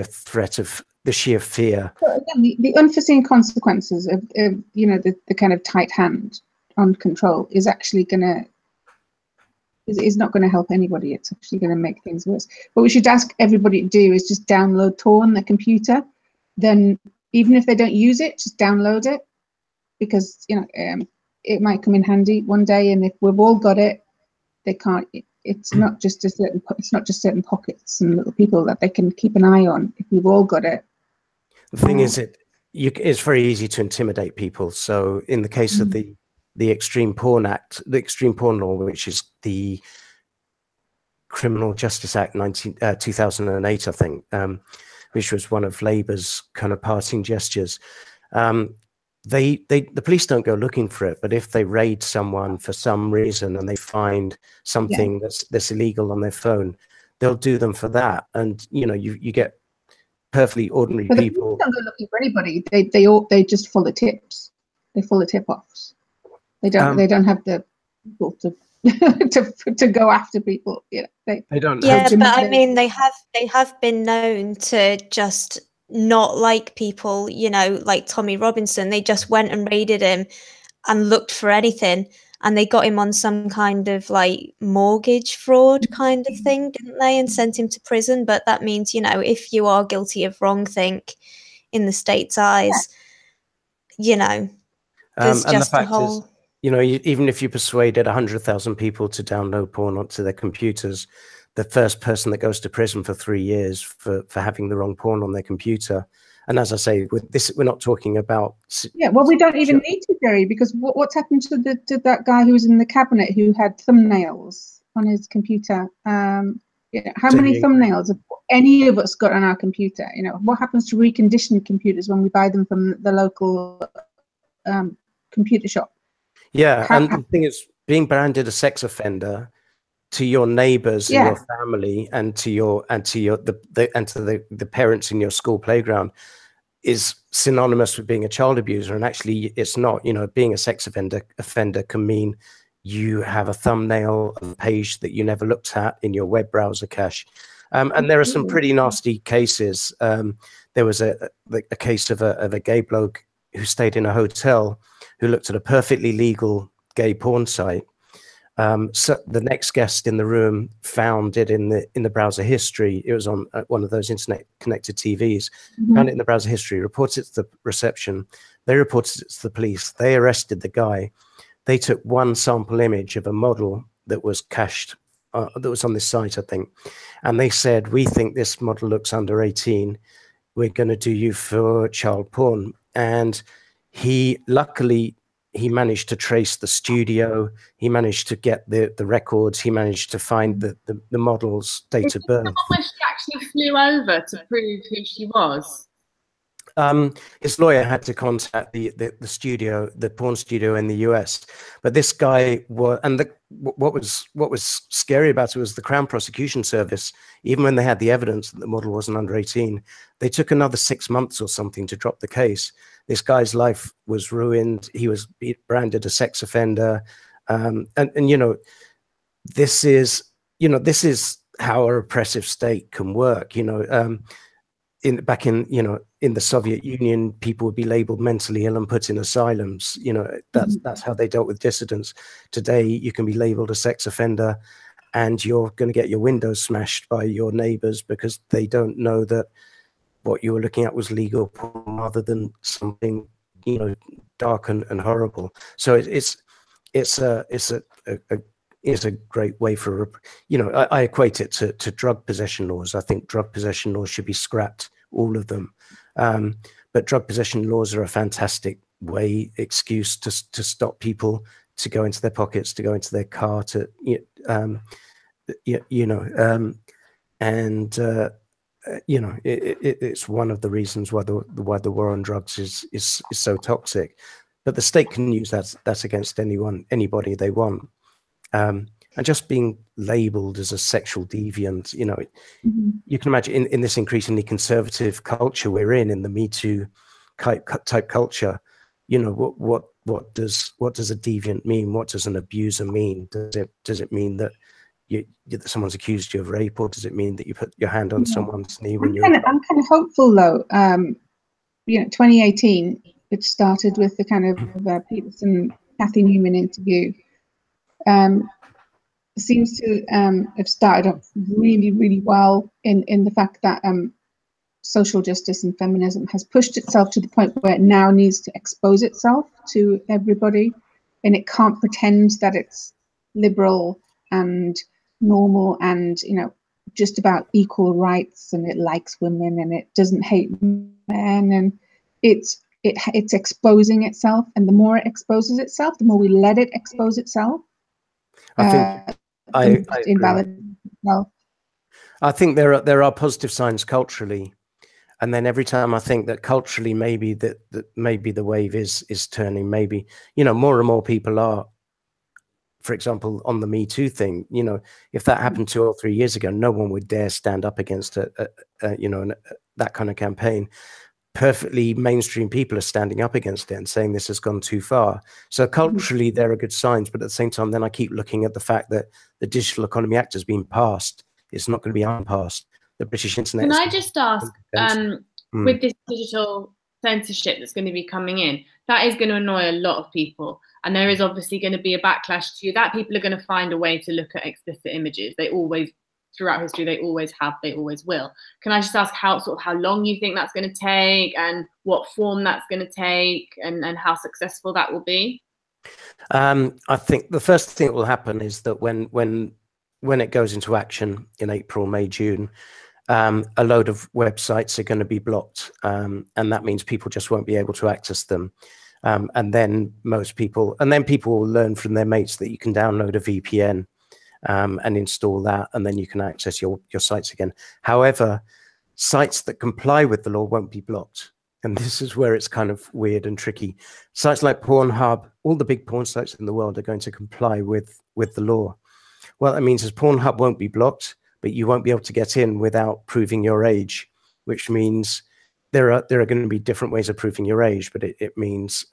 threat of the sheer fear.
So again, the unforeseen consequences of the kind of tight hand on control is actually is not going to help anybody. It's actually going to make things worse. What we should ask everybody to do is just download Tor on their computer. Then even if they don't use it, just download it, because it might come in handy one day. And if we've all got it, they can't. It's not just certain pockets and little people that they can keep an eye on. If we've all got it.
The thing is, it's very easy to intimidate people. So in the case of the Extreme Porn Act, the Extreme Porn Law, which is the Criminal Justice Act 2008, I think, which was one of Labour's kind of parting gestures. The police don't go looking for it, but if they raid someone for some reason and they find something that's illegal on their phone, they'll do them for that. And you get perfectly ordinary
But the
people.
police don't go looking for anybody. They just full of tips. They full of tip-offs. They don't have the people to to go after people. Yeah,
they don't.
Yeah, but I mean, they have been known to just not like people, you know, like Tommy Robinson. They just went and raided him and looked for anything, and they got him on some kind of like mortgage fraud kind of thing, didn't they? And sent him to prison. But that means, you know, if you are guilty of wrongthink in the state's eyes, you know, there's
and the
just a
fact
whole.
is, you know, even if you persuaded 100,000 people to download porn onto their computers, the first person that goes to prison for 3 years for having the wrong porn on their computer. And as I say, with this, we're not talking about.
Yeah, well, we don't even need to, Jerry, because what's happened to that guy who was in the cabinet who had thumbnails on his computer? You know, how many thumbnails have any of us got on our computer? You know, what happens to reconditioned computers when we buy them from the local computer shop?
Yeah, and the thing is, being branded a sex offender to your neighbors and your family and to the parents in your school playground is synonymous with being a child abuser, and actually it's not. You know, being a sex offender can mean you have a thumbnail of a page that you never looked at in your web browser cache. And there are some pretty nasty cases. There was a case of a gay bloke who stayed in a hotel who looked at a perfectly legal gay porn site. So the next guest in the room found it in the browser history. It was on one of those internet connected TVs. Found it in the browser history. Reported it to the reception. They reported it to the police. They arrested the guy. They took one sample image of a model that was cached, that was on this site, I think, and they said, "We think this model looks under 18. We're going to do you for child porn." And luckily, he managed to trace the studio. He managed to get the records. He managed to find the model's date of birth.
When she actually flew over to prove who she was.
His lawyer had to contact the studio, the porn studio in the US. But this guy was, and what was scary about it was the Crown Prosecution Service. Even when they had the evidence that the model wasn't under 18, they took another 6 months or something to drop the case. This guy's life was ruined. He was branded a sex offender, and you know, this is how a repressive state can work. You know, back in the Soviet Union, people would be labeled mentally ill and put in asylums. You know, that's how they dealt with dissidents. Today, you can be labeled a sex offender, and you're going to get your windows smashed by your neighbors because they don't know that what you were looking at was legal porn rather than something, you know, dark and horrible. So it's a great way for, you know, I equate it to drug possession laws. I think drug possession laws should be scrapped, all of them. But drug possession laws are a fantastic excuse to stop people to go into their pockets, to go into their car, it's one of the reasons why the war on drugs is so toxic. But the state can use that against anybody they want. And just being labeled as a sexual deviant, you know, you can imagine in this increasingly conservative culture we're in the Me Too type culture, you know, what does a deviant mean? What does an abuser mean? Does it mean that that someone's accused you of rape, or does it mean that you put your hand on someone's knee when I'm
kind of hopeful though. 2018, which started with the kind of Peterson Kathy Newman interview, seems to have started off really, really well in the fact that social justice and feminism has pushed itself to the point where it now needs to expose itself to everybody, and it can't pretend that it's liberal and normal and, you know, just about equal rights, and it likes women and it doesn't hate men, and it's exposing itself, and the more it exposes itself, the more we let it expose itself.
I think I think there are positive signs culturally, and then every time I think that culturally maybe the wave is turning, maybe, you know, more and more people are, for example, on the Me Too thing, you know, if that happened 2 or 3 years ago, no one would dare stand up against that kind of campaign, perfectly mainstream people are standing up against it and saying this has gone too far. So culturally, there are good signs, but at the same time, then I keep looking at the fact that the Digital Economy Act has been passed. It's not going to be unpassed. The British Internet.
Can I just ask, with this digital censorship that's going to be coming in, that is going to annoy a lot of people, and there is obviously going to be a backlash to that. People are going to find a way to look at explicit images. They always, throughout history, they always have, they always will. Can I just ask how long you think that's going to take, and what form that's going to take, and how successful that will be?
I think the first thing that will happen is that when it goes into action in April, May, June, a load of websites are going to be blocked, and that means people just won't be able to access them. And then people will learn from their mates that you can download a VPN and install that, and then you can access your sites again. However, sites that comply with the law won't be blocked. And this is where it's kind of weird and tricky. Sites like Pornhub, all the big porn sites in the world are going to comply with the law. What that means is Pornhub won't be blocked, but you won't be able to get in without proving your age, which means there are going to be different ways of proving your age, but it means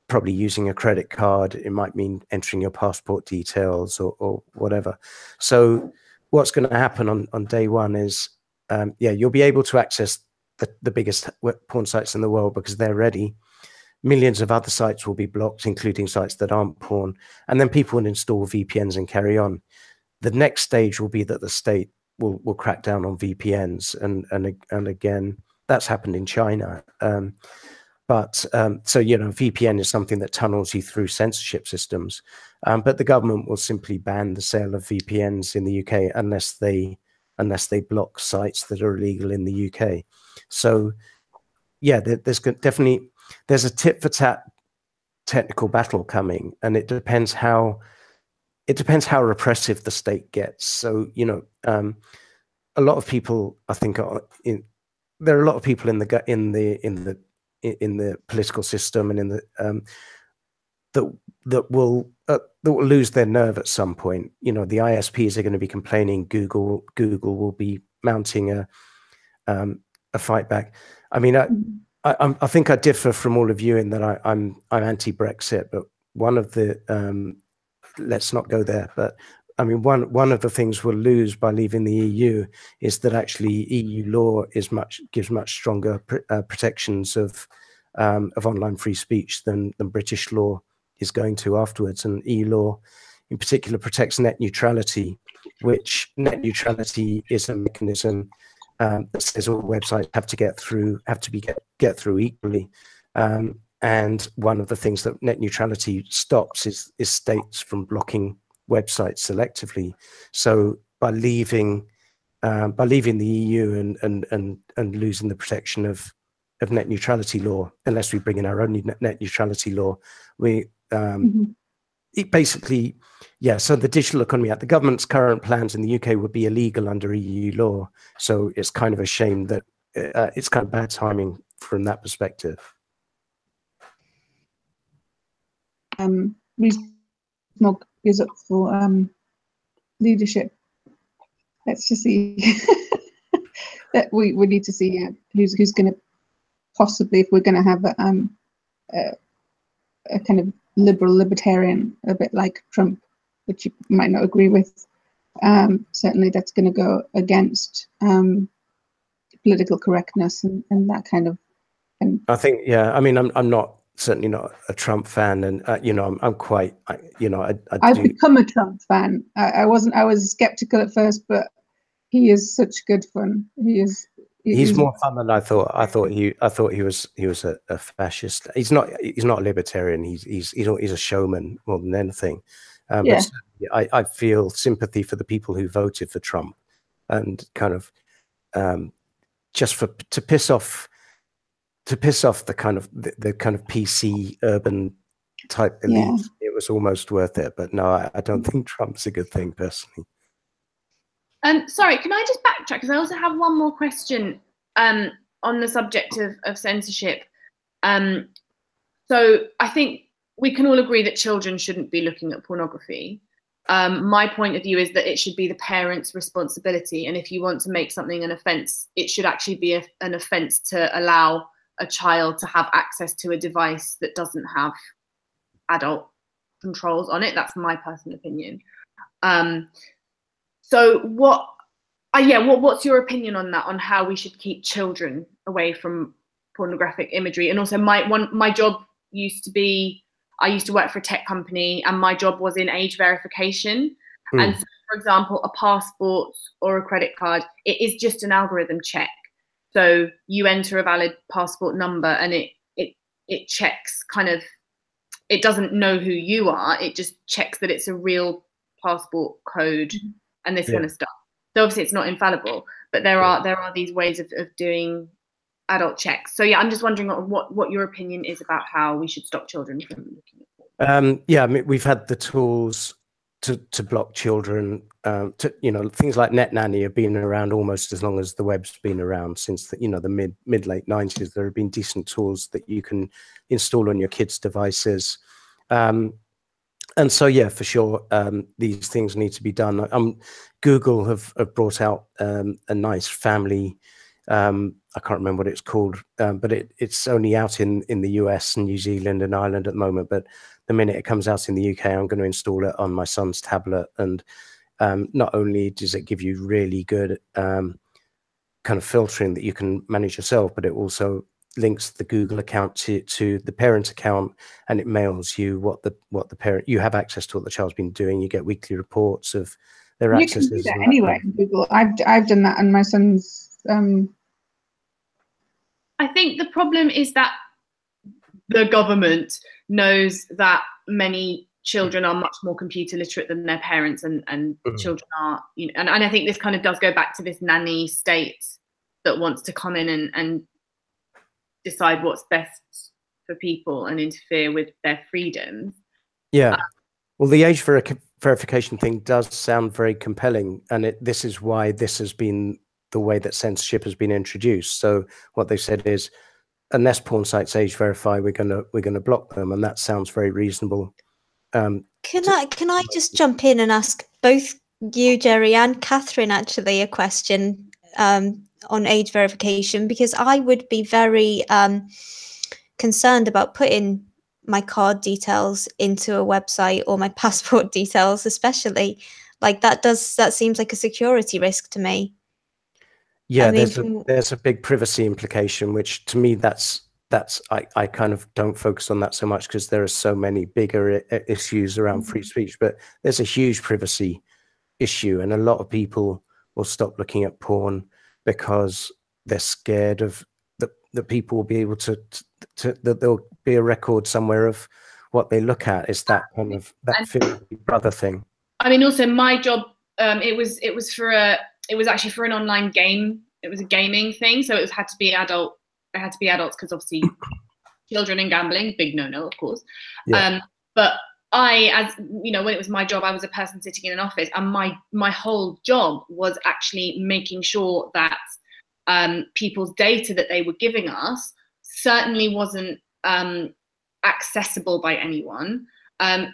probably using a credit card. It might mean entering your passport details or whatever. So what's going to happen on day one is, you'll be able to access the biggest porn sites in the world because they're ready. Millions of other sites will be blocked, including sites that aren't porn. And then people will install VPNs and carry on. The next stage will be that the state will crack down on VPNs. And again, that's happened in China. So, VPN is something that tunnels you through censorship systems. But the government will simply ban the sale of VPNs in the UK unless they block sites that are illegal in the UK. So, yeah, there's a tit for tat technical battle coming, and it depends how repressive the state gets. So, a lot of people, I think, there are a lot of people in the political system and in the that will lose their nerve at some point. The ISPs are going to be complaining. Google will be mounting a fight back. I mean, I think I differ from all of you in that I'm anti-Brexit, but one of the let's not go there. But I mean, one of the things we'll lose by leaving the EU is that actually EU law gives much stronger protections of online free speech than British law is going to afterwards. And EU law, in particular, protects net neutrality, which net neutrality is a mechanism that says all websites have to get through equally. And one of the things that net neutrality stops is states from blocking websites selectively. So by leaving the EU and losing the protection of net neutrality law, unless we bring in our own net neutrality law, we it basically, so the Digital Economy Act, the government's current plans in the UK would be illegal under EU law. So it's kind of a shame that it's kind of bad timing from that perspective.
Smog is up for leadership. Let's just see. That we need to see who's going to possibly, if we're going to have a kind of libertarian, a bit like Trump, which you might not agree with. Certainly, that's going to go against political correctness and that kind of.
I think, I mean, I'm certainly not a Trump fan, and I'm quite, I've
become a Trump fan. I was skeptical at first, but he is such good fun. He's more
fun than I thought. I thought he was a fascist. He's not a libertarian. He's a showman more than anything. But I feel sympathy for the people who voted for Trump, and kind of just to piss off the kind of PC urban type elite. It was almost worth it. But no, I don't think Trump's a good thing personally.
Sorry, can I just backtrack? Because I also have one more question on the subject of censorship. So I think we can all agree that children shouldn't be looking at pornography. My point of view is that it should be the parent's responsibility, and if you want to make something an offence, it should actually be an offence to allow a child to have access to a device that doesn't have adult controls on it. That's my personal opinion. So what's your opinion on that, on how we should keep children away from pornographic imagery? And also my job used to be, I used to work for a tech company, and my job was in age verification. And so, for example, a passport or a credit card, it is just an algorithm check. So you enter a valid passport number, and it checks kind of, it doesn't know who you are. It just checks that it's a real passport code and this kind of stuff. So obviously it's not infallible, but there are these ways of doing adult checks. So yeah, I'm just wondering what your opinion is about how we should stop children from looking at porn.
Yeah, I mean, we've had the tools to block children. Things like Net Nanny have been around almost as long as the web's been around, since the mid-late 90s. There have been decent tools that you can install on your kids' devices. And so, yeah, for sure, these things need to be done. Google have brought out a nice family, I can't remember what it's called, but it's only out in the US and New Zealand and Ireland at the moment. But the minute it comes out in the UK, I'm going to install it on my son's tablet. And not only does it give you really good kind of filtering that you can manage yourself, but it also links the Google account to the parent account, and it mails you what the parent, you have access to what the child's been doing. You get weekly reports of their accesses.
You can do that anyway in Google. I've done that on my son's.
I think the problem is that the government knows that many children are much more computer literate than their parents, and children are, and I think this kind of does go back to this nanny state that wants to come in and decide what's best for people and interfere with their freedoms.
Yeah. Well, the age verification thing does sound very compelling, and this is why this has been the way that censorship has been introduced. So what they've said is, unless porn sites age verify, we're gonna block them, and that sounds very reasonable.
Can I just jump in and ask both you, Jerry, and Catherine actually a question on age verification, because I would be very concerned about putting my card details into a website, or my passport details especially. Like that seems like a security risk to me.
Yeah, there's a big privacy implication, which to me I kind of don't focus on that so much, because there are so many bigger issues around free speech, but there's a huge privacy issue, and a lot of people will stop looking at porn because they're scared of that people will be able to that there'll be a record somewhere of what they look at. Is that kind of that brother thing?
I mean, also my job, it was actually for an online game. It was a gaming thing, so it had to be adult. It had to be adults, because obviously children and gambling, big no-no, of course. Yeah. But as you know, when it was my job, I was a person sitting in an office, and my whole job was actually making sure that people's data that they were giving us certainly wasn't accessible by anyone.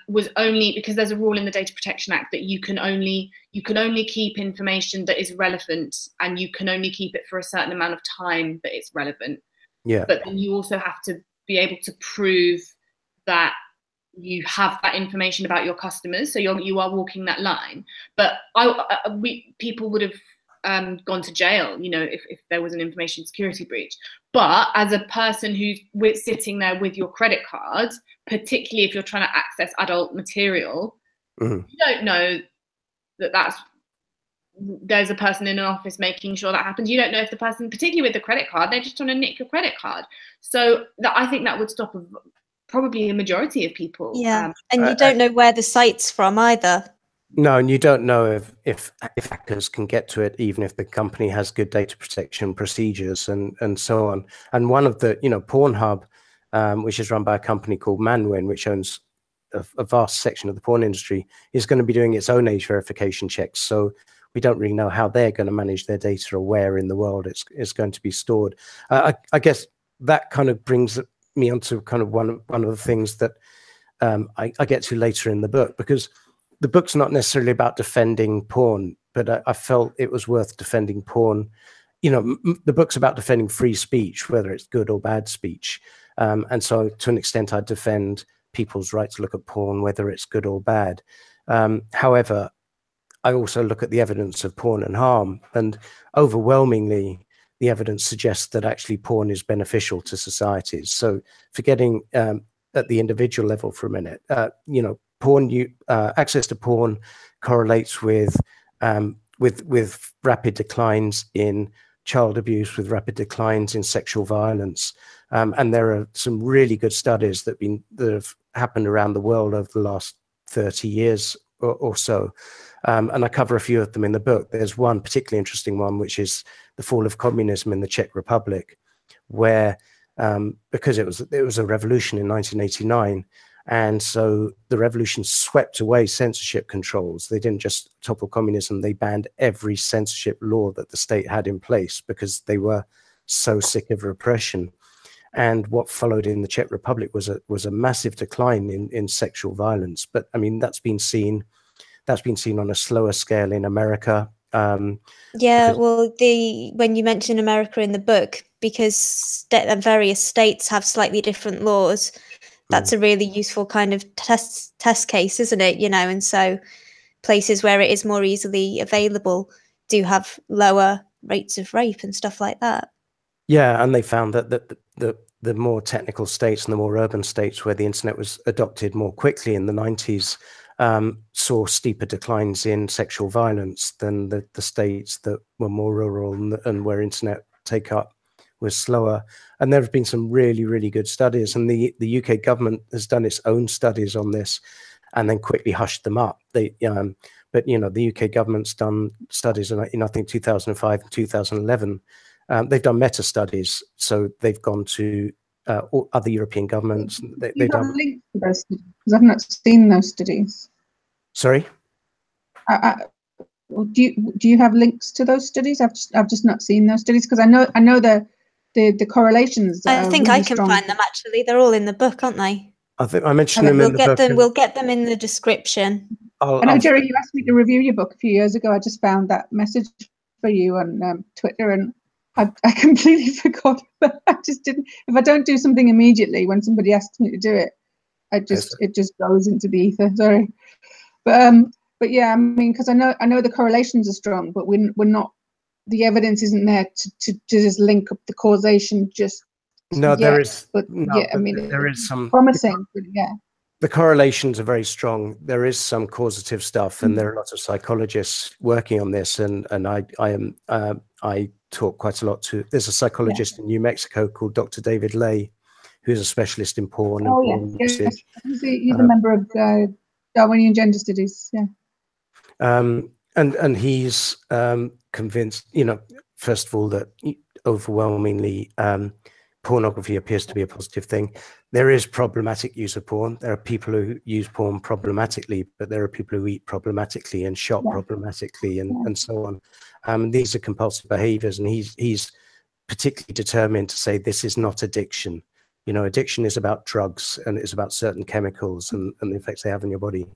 Was only because there's a rule in the Data Protection Act that you can only keep information that is relevant, and you can only keep it for a certain amount of time that it's relevant.
Yeah.
But then you also have to be able to prove that you have that information about your customers, so you are walking that line. But people would have gone to jail, if there was an information security breach. But as a person who's sitting there with your credit card, particularly if you're trying to access adult material, you don't know that there's a person in an office making sure that happens. You don't know if the person, particularly with the credit card, they're just trying to nick your credit card. So I think that would stop probably a majority of people.
Yeah, and you don't know where the site's from either.
No, and you don't know if hackers can get to it, even if the company has good data protection procedures and so on. And one of the, Pornhub, which is run by a company called Manwin, which owns a vast section of the porn industry, is going to be doing its own age verification checks. So we don't really know how they're going to manage their data, or where in the world it's going to be stored. I guess that kind of brings me onto kind of one of the things that I get to later in the book, because the book's not necessarily about defending porn, but I felt it was worth defending porn. You know, the book's about defending free speech, whether it's good or bad speech. And so to an extent, I defend people's right to look at porn, whether it's good or bad. However, I also look at the evidence of porn and harm, and overwhelmingly, the evidence suggests that actually porn is beneficial to societies. So forgetting at the individual level for a minute, you know, access to porn correlates with rapid declines in child abuse, with rapid declines in sexual violence. And there are some really good studies that have happened around the world over the last 30 years or so. And I cover a few of them in the book. There's one particularly interesting one, which is the fall of communism in the Czech Republic, where because it was a revolution in 1989, and so the revolution swept away censorship controls. They didn't just topple communism; they banned every censorship law that the state had in place because they were so sick of repression. And what followed in the Czech Republic was a massive decline in sexual violence. But I mean, that's been seen on a slower scale in America.
Yeah, well, when you mention America in the book, because various states have slightly different laws, that's a really useful kind of test case, isn't it? You know, and so places where it is more easily available do have lower rates of rape and stuff like that.
Yeah, and they found that the more technical states and the more urban states where the internet was adopted more quickly in the 90s saw steeper declines in sexual violence than the states that were more rural and where internet take-up was slower. And there have been some really, really good studies, and the UK government has done its own studies on this and then quickly hushed them up. But you know, the UK government's done studies in I think 2005 and 2011. They've done meta studies, so they've gone to other European governments. They've done
links to those studies, because I've not seen those studies.
Sorry.
Do you have links to those studies? I've just not seen those studies, because I know the correlations.
I think
really
I can
strong.
find them actually. They're all in the book, aren't they?
I think I mentioned them in the book.
We'll get them in the description.
I know, Jerry, you asked me to review your book a few years ago. I just found that message for you on Twitter, and I completely forgot. I just didn't. If I don't do something immediately when somebody asks me to do it, it just goes into the ether. Sorry, but yeah, I mean, because I know the correlations are strong, but we're not. The evidence isn't there to just link up the causation just.
No,
yet,
there is.
But
no,
yeah, I mean,
there is some
promising. But yeah.
The correlations are very strong. There is some causative stuff, and there are lots of psychologists working on this. And I talk quite a lot to. There's a psychologist in New Mexico called Dr. David Lay, who's a specialist in porn.
Oh,
and porn usage.
He's a member of Darwinian Gender Studies. Yeah.
And he's convinced, you know, first of all, that overwhelmingly pornography appears to be a positive thing. There is problematic use of porn. There are people who use porn problematically, but there are people who eat problematically and shop problematically and so on. These are compulsive behaviors, and he's particularly determined to say this is not addiction. You know, addiction is about drugs, and it's about certain chemicals and the effects they have on your body.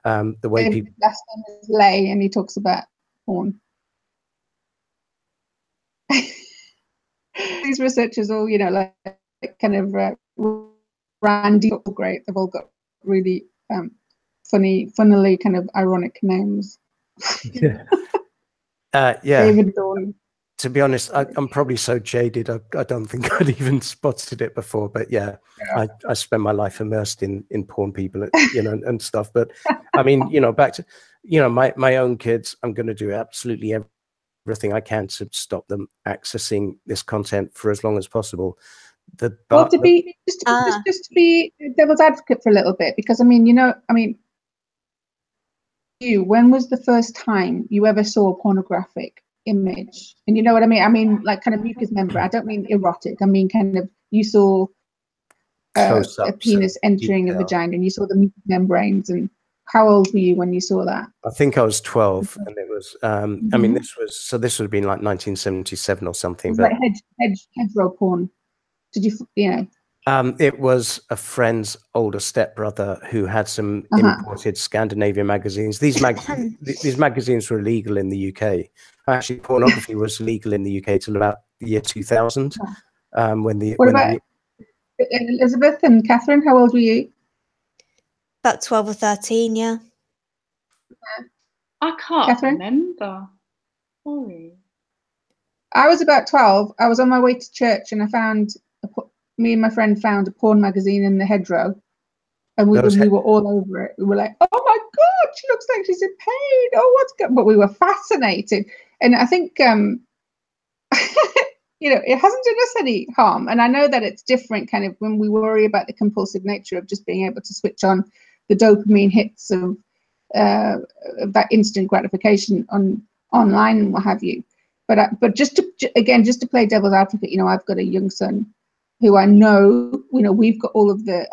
The way people.
Last name is Lay, and he talks about porn. These researchers all, you know, like kind of Randy, great. They've all got really funnily kind of ironic names.
Yeah.
David Dawn.
To be honest, I'm probably so jaded. I don't think I'd even spotted it before. But yeah. I spend my life immersed in porn people, you know, and stuff. But I mean, you know, back to, you know, my own kids. I'm going to do absolutely everything I can to stop them accessing this content for as long as possible.
Well, to be devil's advocate for a little bit, because I mean, you know, when was the first time you ever saw a pornographic image? And you know what I mean? I mean, like kind of mucous membrane. I don't mean erotic. I mean, kind of you saw a penis entering a vagina, and you saw the mucous membranes. And how old were you when you saw that?
I think I was 12, and it was. I mean, this would have been like 1977 or something. But
like hedgerow porn. Did you know?
It was a friend's older stepbrother who had some imported Scandinavian magazines. These magazines were illegal in the UK. Actually, pornography was legal in the UK till about the year 2000.
What about Elizabeth and Catherine? How old were you?
About 12 or 13, yeah.
I can't
Catherine?
remember. Sorry.
I was about 12. I was on my way to church and I found, me and my friend found a porn magazine in the hedgerow. And we were all over it. We were like, oh my God, she looks like she's in pain. Oh, what's good? But we were fascinated. And I think, you know, it hasn't done us any harm. And I know that it's different kind of when we worry about the compulsive nature of just being able to switch on the dopamine hits of that instant gratification online and what have you. But just to play devil's advocate, you know, I've got a young son who I know, you know, we've got all of the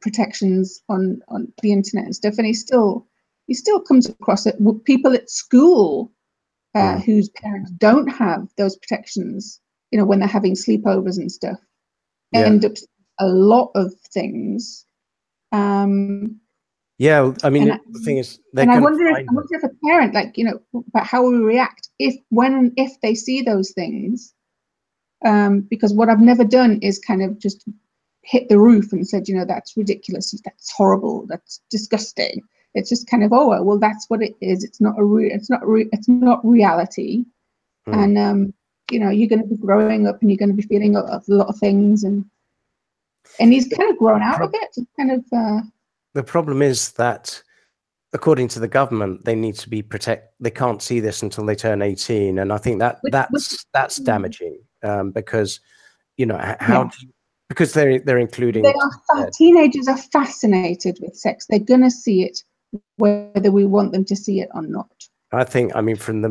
protections on the internet and stuff, and he still comes across it. People at school whose parents don't have those protections, you know, when they're having sleepovers and stuff, end up a lot of things.
Yeah, I mean, the thing is,
and I wonder if a parent, like, you know, about how we react if they see those things, because what I've never done is kind of just hit the roof and said, you know, that's ridiculous, that's horrible, that's disgusting. It's just kind of, oh well, that's what it is. It's not reality. And you know, you're going to be growing up and you're going to be feeling a lot of things, and he's kind of grown out of it. It's kind of.
The problem is that, according to the government, they need to be they can't see this until they turn 18, and I think that's damaging, because, you know, because they're including.
Teenagers are fascinated with sex. They're gonna see it, whether we want them to see it or not.
I think, I mean, from the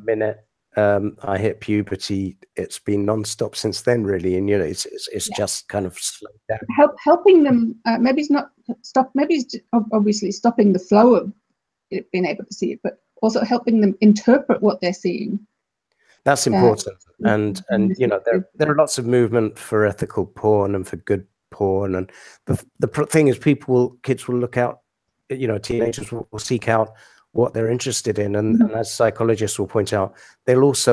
minute I hit puberty, it's been non-stop since then, really, and you know, it's just kind of slowed down.
Helping them, maybe it's not stop. Maybe it's obviously stopping the flow of it, being able to see it, but also helping them interpret what they're seeing.
That's important, and you know, there are lots of movement for ethical porn and for good porn, and the thing is, kids will look out, you know, teenagers will seek out what they're interested in, and as psychologists will point out, there's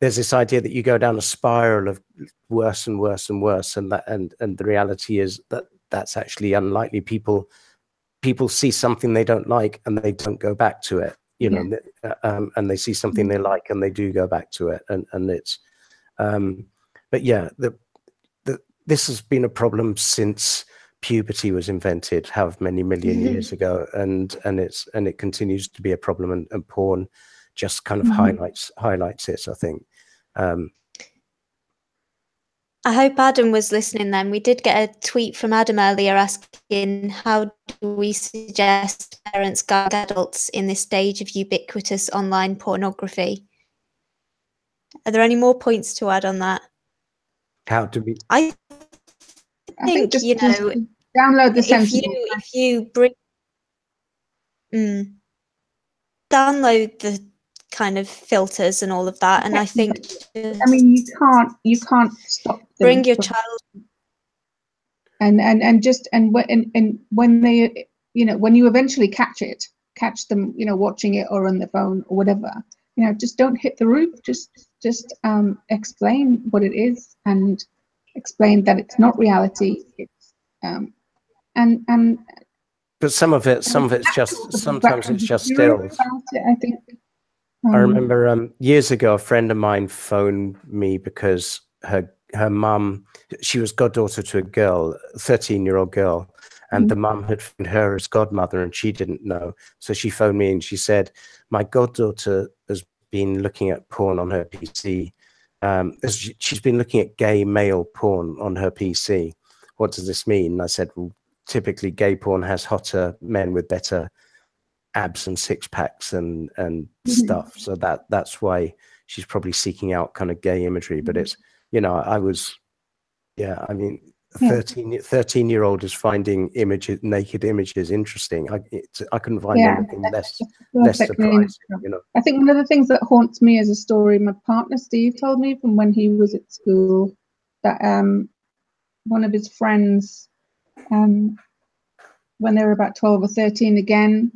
this idea that you go down a spiral of worse and worse and worse, and the reality is that that's actually unlikely. People see something they don't like and they don't go back to it, you know, and they see something they like and they do go back to it, and it's but yeah, this has been a problem since puberty was invented, however many million years ago, and it continues to be a problem, and porn just kind of highlights it, I think.
I hope Adam was listening then. We did get a tweet from Adam earlier asking, how do we suggest parents guide adults in this stage of ubiquitous online pornography? Are there any more points to add on that?
How do we?
I think just, you know,
download the Censorship.
If you bring download the kind of filters and all of that, and I think
I mean, you can't stop them.
Bring your child,
and when they, you know, when you eventually catch them, you know, watching it or on the phone or whatever, you know, just don't hit the roof. Just explain what it is, and explain that it's not reality. It's
but sometimes it's just stills.
I think.
I remember years ago, a friend of mine phoned me because her mum, she was goddaughter to a girl, 13-year-old girl, and the mum had phoned her as godmother, and she didn't know. So she phoned me and she said, "My goddaughter has been looking at porn on her PC. She's been looking at gay male porn on her PC. What does this mean?" And I said, "Well, typically gay porn has hotter men with better abs and six packs and stuff, so that's why she's probably seeking out kind of gay imagery." But it's, you know, I mean, 13-year-old is finding naked images interesting. I couldn't find anything less surprising, you know.
I think one of the things that haunts me as a story, my partner Steve told me from when he was at school, that one of his friends, when they were about 12 or 13 again,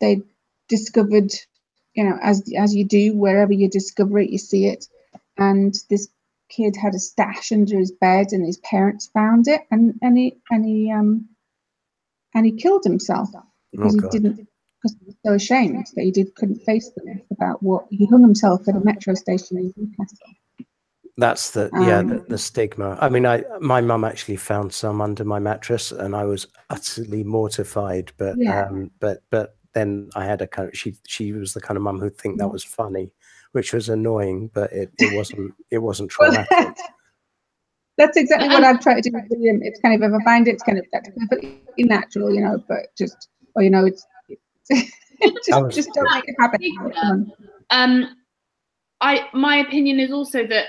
they discovered, you know, as you do, wherever you discover it, you see it. And this kid had a stash under his bed, and his parents found it, and he killed himself because he was so ashamed that he couldn't face them about what he hung himself at a metro station in Newcastle.
That's the stigma. I mean, my mum actually found some under my mattress, and I was utterly mortified. But but then I had a kind of she was the kind of mum who'd think that was funny, which was annoying, but it wasn't traumatic.
That's exactly what I've tried to do with William. It's kind of, if I find it's kind of perfectly natural, you know, but just, or you know, it's just don't make it happen.
My opinion is also that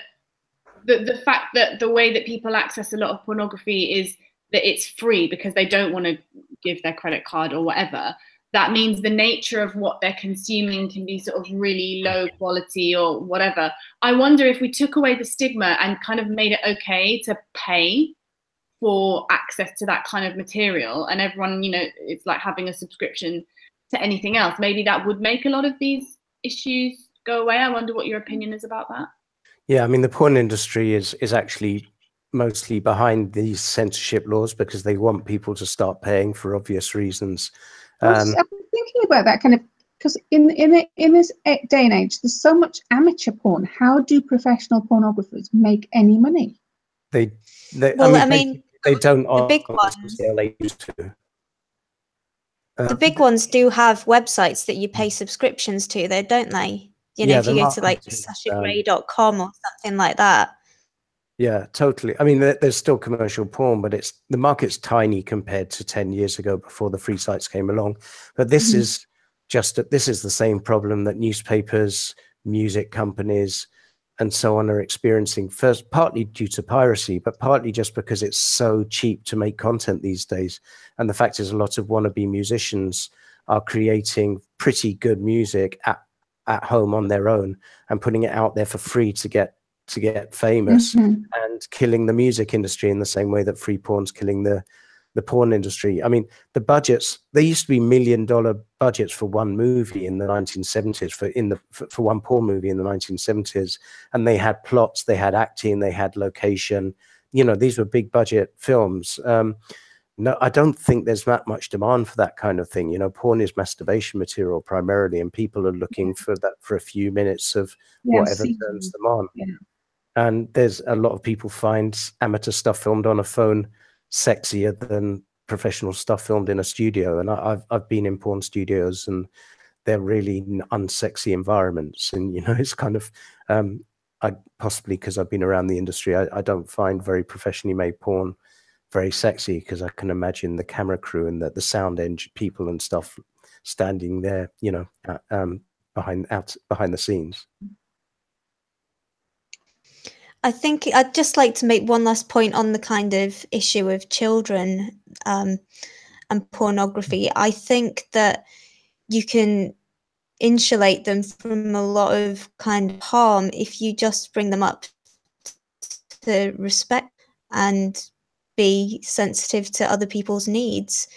the fact that the way that people access a lot of pornography is that it's free because they don't want to give their credit card or whatever. That means the nature of what they're consuming can be sort of really low quality or whatever. I wonder if we took away the stigma and kind of made it okay to pay for access to that kind of material, and everyone, you know, it's like having a subscription to anything else. Maybe that would make a lot of these issues go away. I wonder what your opinion is about that.
Yeah, I mean, the porn industry is actually mostly behind these censorship laws because they want people to start paying for obvious reasons.
I've been thinking about that kind of, because in this day and age, there's so much amateur porn. How do professional pornographers make any money?
They don't.
The big ones.
They used to.
The big ones do have websites that you pay subscriptions to, though, don't they? You know, if you go to like sashagray.com or something like that.
Yeah, totally. I mean, there's still commercial porn, but the market's tiny compared to 10 years ago before the free sites came along. But this is this is the same problem that newspapers, music companies, and so on are experiencing. First, partly due to piracy, but partly just because it's so cheap to make content these days. And the fact is, a lot of wannabe musicians are creating pretty good music at home on their own and putting it out there for free to get famous, and killing the music industry in the same way that free porn's killing the porn industry. I mean, the budgets, there used to be $1 million budgets for one movie in the 1970s, for one porn movie in the 1970s, and they had plots, they had acting, they had location. You know, these were big budget films. No, I don't think there's that much demand for that kind of thing. You know, porn is masturbation material primarily, and people are looking for that for a few minutes of whatever turns them on. Yeah. And there's a lot of people find amateur stuff filmed on a phone sexier than professional stuff filmed in a studio. And I've been in porn studios, and they're really unsexy environments. And, you know, it's kind of, I possibly because I've been around the industry, I don't find very professionally made porn very sexy, because I can imagine the camera crew and the sound engine people and stuff standing there, you know, behind the scenes.
I think I'd just like to make one last point on the kind of issue of children and pornography. I think that you can insulate them from a lot of kind of harm if you just bring them up to respect and be sensitive to other people's needs.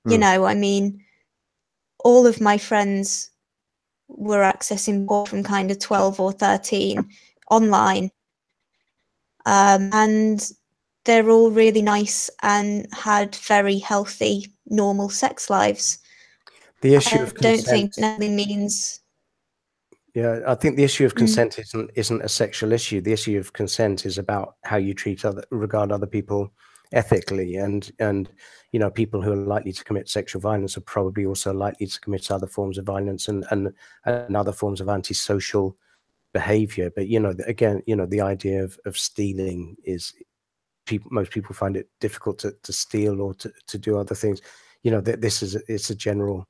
You know, I mean, all of my friends were accessing porn from kind of 12 or 13 online. And they're all really nice and had very healthy, normal sex lives.
The issue of consent,
don't think nothing means.
Yeah, I think the issue of consent isn't a sexual issue. The issue of consent is about how you regard other people ethically, and you know, people who are likely to commit sexual violence are probably also likely to commit other forms of violence and other forms of antisocial behavior. But, you know, again, you know, the idea of stealing is, most people find it difficult to steal or to do other things. You know, it's a general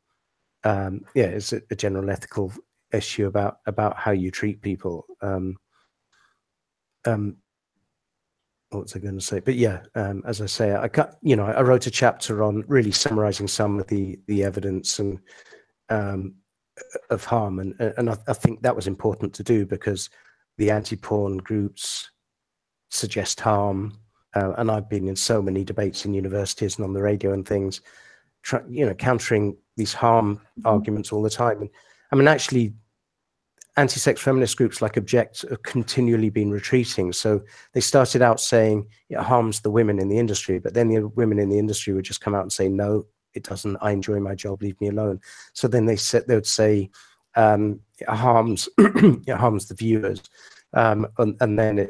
it's a general ethical issue about how you treat people. What was I going to say? But yeah, as I say, I wrote a chapter on really summarizing some of the evidence and of harm, and I think that was important to do, because the anti-porn groups suggest harm. And I've been in so many debates in universities and on the radio and things, countering these harm arguments all the time. And I mean, actually, anti-sex feminist groups like Object have continually been retreating. So they started out saying it harms the women in the industry, but then the women in the industry would just come out and say, no, it doesn't. I enjoy my job. Leave me alone. So then they would say it harms it harms the viewers, and then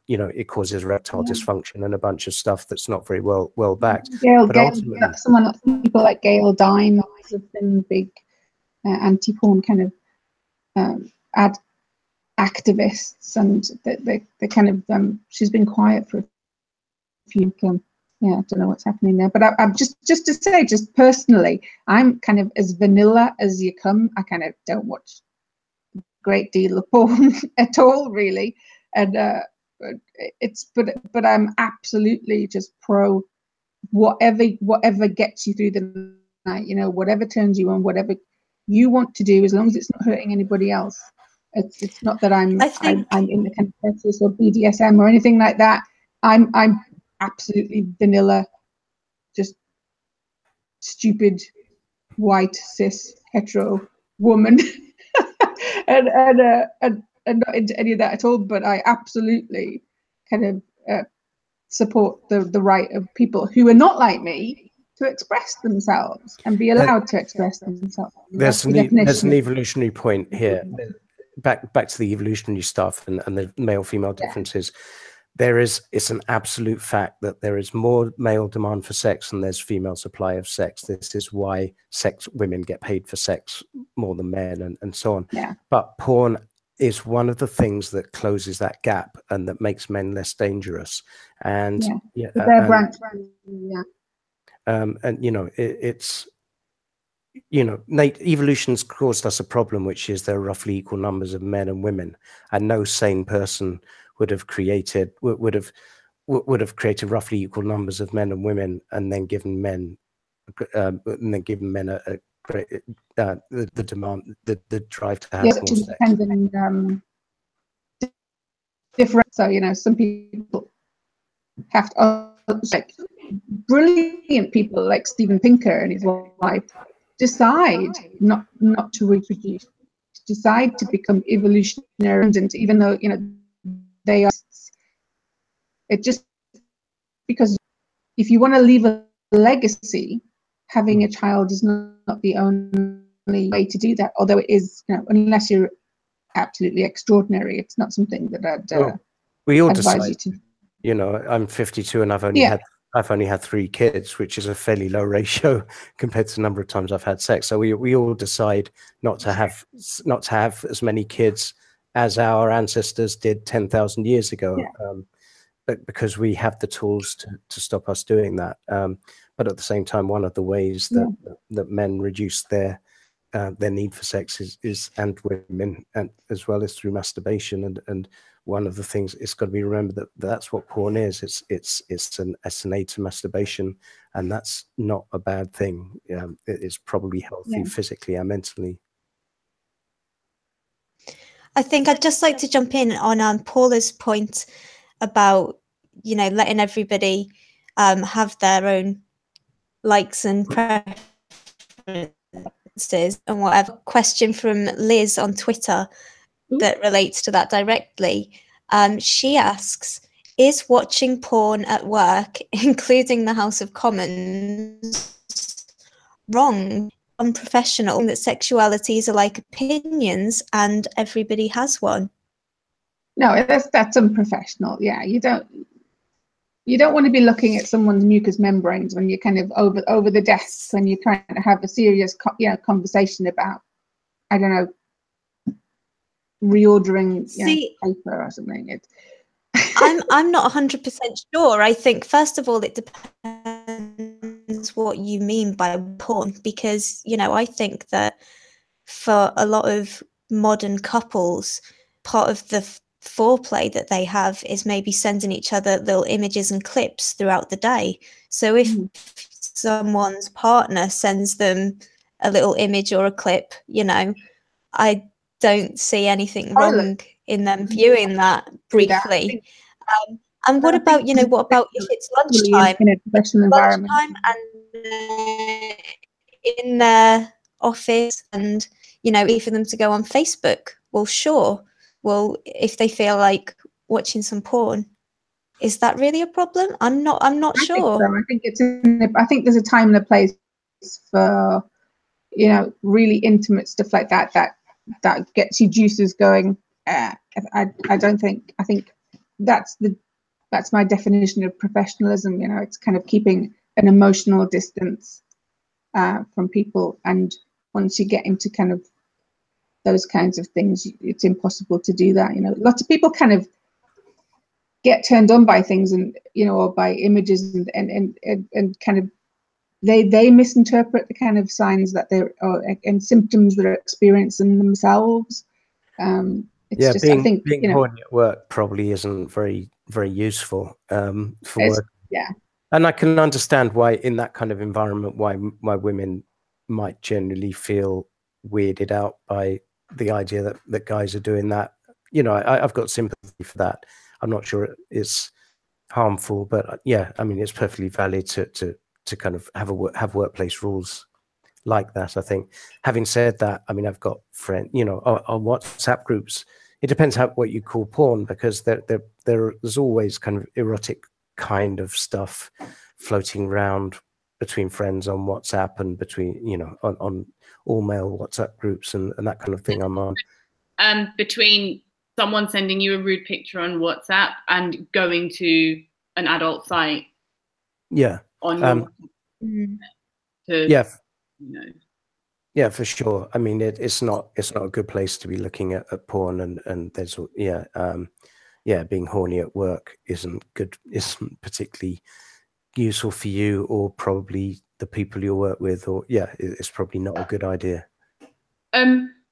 it causes erectile dysfunction and a bunch of stuff that's not very well backed.
People like Gail Dine have been big anti-porn kind of activists, and they kind of she's been quiet for a few. I don't know what's happening there, but I'm just to say, just personally, I'm kind of as vanilla as you come. I kind of don't watch a great deal of porn at all, really, and but I'm absolutely just pro whatever gets you through the night. Whatever turns you on, whatever you want to do, as long as it's not hurting anybody else. It's not that I'm in the kind of fetish or BDSM or anything like that. I'm absolutely vanilla, just stupid white cis hetero woman, and not into any of that at all. But I absolutely kind of support the right of people who are not like me to express themselves and be allowed to express themselves.
There's an evolutionary point here. Back to the evolutionary stuff and the male-female differences. It's an absolute fact that there is more male demand for sex than there's female supply of sex. This is why women get paid for sex more than men, and so on.
Yeah.
But porn is one of the things that closes that gap and that makes men less dangerous. And evolution's caused us a problem, which is there are roughly equal numbers of men and women, and no sane person would have created roughly equal numbers of men and women, and then given men a great the demand, the drive to have more sex.
Different. So some people have to, like brilliant people like Steven Pinker and his wife decide not to reproduce, decide to become evolutionary, and even though they are, it just because if you want to leave a legacy, having a child is not the only way to do that. Although it is, unless you're absolutely extraordinary, it's not something that
we all
advise
decide.
you to.
I'm 52 and I've only had 3 kids, which is a fairly low ratio compared to the number of times I've had sex. So we all decide not to have as many kids as our ancestors did 10,000 years ago, but because we have the tools to stop us doing that. But at the same time, one of the ways that men reduce their need for sex is and women, and as well as through masturbation. And one of the things, it's got to be remembered that's what porn is. It's an aid to masturbation, and that's not a bad thing. It is probably healthy physically and mentally.
I think I'd just like to jump in on Paula's point about letting everybody have their own likes and preferences and whatever. Question from Liz on Twitter that relates to that directly. She asks, is watching porn at work, including the House of Commons, wrong, unprofessional, that sexualities are like opinions and everybody has one?
No, that's unprofessional. Yeah, you don't want to be looking at someone's mucous membranes when you're kind of over the desk, when you kind of have a serious conversation about, I don't know, reordering paper or something.
I'm not 100% sure. I think first of all it depends what you mean by porn, because I think that for a lot of modern couples, part of the foreplay that they have is maybe sending each other little images and clips throughout the day. So if someone's partner sends them a little image or a clip, I don't see anything wrong in them viewing that briefly. And what about, you know, what about if it's lunchtime?
In a professional environment.
Lunchtime and in their office, and, you know, for them to go on Facebook. Well, sure. Well, if they feel like watching some porn, is that really a problem? I'm not sure.
Think so. I think there's a time and a place for, you know, really intimate stuff like that gets your juices going. I think that's my definition of professionalism. You know, it's kind of keeping an emotional distance from people, and once you get into kind of those kinds of things, it's impossible to do that. You know, lots of people kind of get turned on by things, and, you know, or by images, and kind of they misinterpret the kind of signs that they're and symptoms that are experiencing themselves. It's just, I think,
being
you know,
horny at work probably isn't very useful for work.
Yeah,
and I can understand why in that kind of environment why women might generally feel weirded out by the idea that guys are doing that. You know, I've got sympathy for that. I'm not sure it's harmful, but yeah, I mean, it's perfectly valid to kind of have workplace rules like that. I think, having said that, I mean, I've got friends, you know, on WhatsApp groups. It depends what you call porn, because there's always kind of erotic kind of stuff floating around between friends on WhatsApp, and between, you know, on all male WhatsApp groups and that kind of thing I'm on.
Between someone sending you a rude picture on WhatsApp and going to an adult site.
Yeah.
On
yeah.
You know.
Yeah, for sure. I mean, it's not a good place to be looking at porn, and there's being horny at work isn't particularly useful for you, or probably the people you work with, or it's probably not a good idea.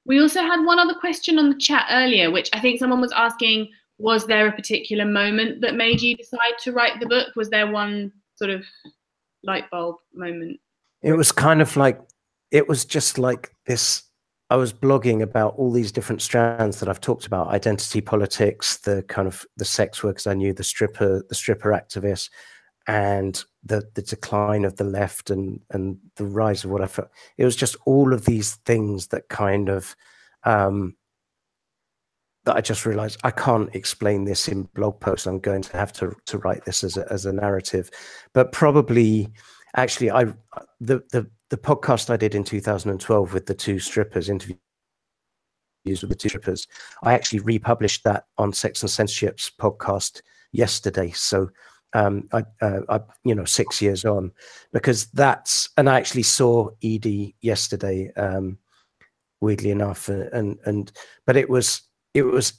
We also had one other question on the chat earlier, which I think someone was asking, was there a particular moment that made you decide to write the book? Was there one sort of light bulb moment?
It was kind of like, it was just like this. I was blogging about all these different strands that I've talked about: identity politics, the kind of the sex workers I knew, the stripper activists, and the decline of the left, and the rise of what I felt. It was just all of these things that kind of that I just realized I can't explain this in blog posts. I'm going to have to write this as a narrative. But probably, actually, the podcast I did in 2012 with the two strippers, interviews with the two strippers, I actually republished that on Sex and Censorship's podcast yesterday. So I 6 years on, because and I actually saw Edie yesterday, weirdly enough, but it was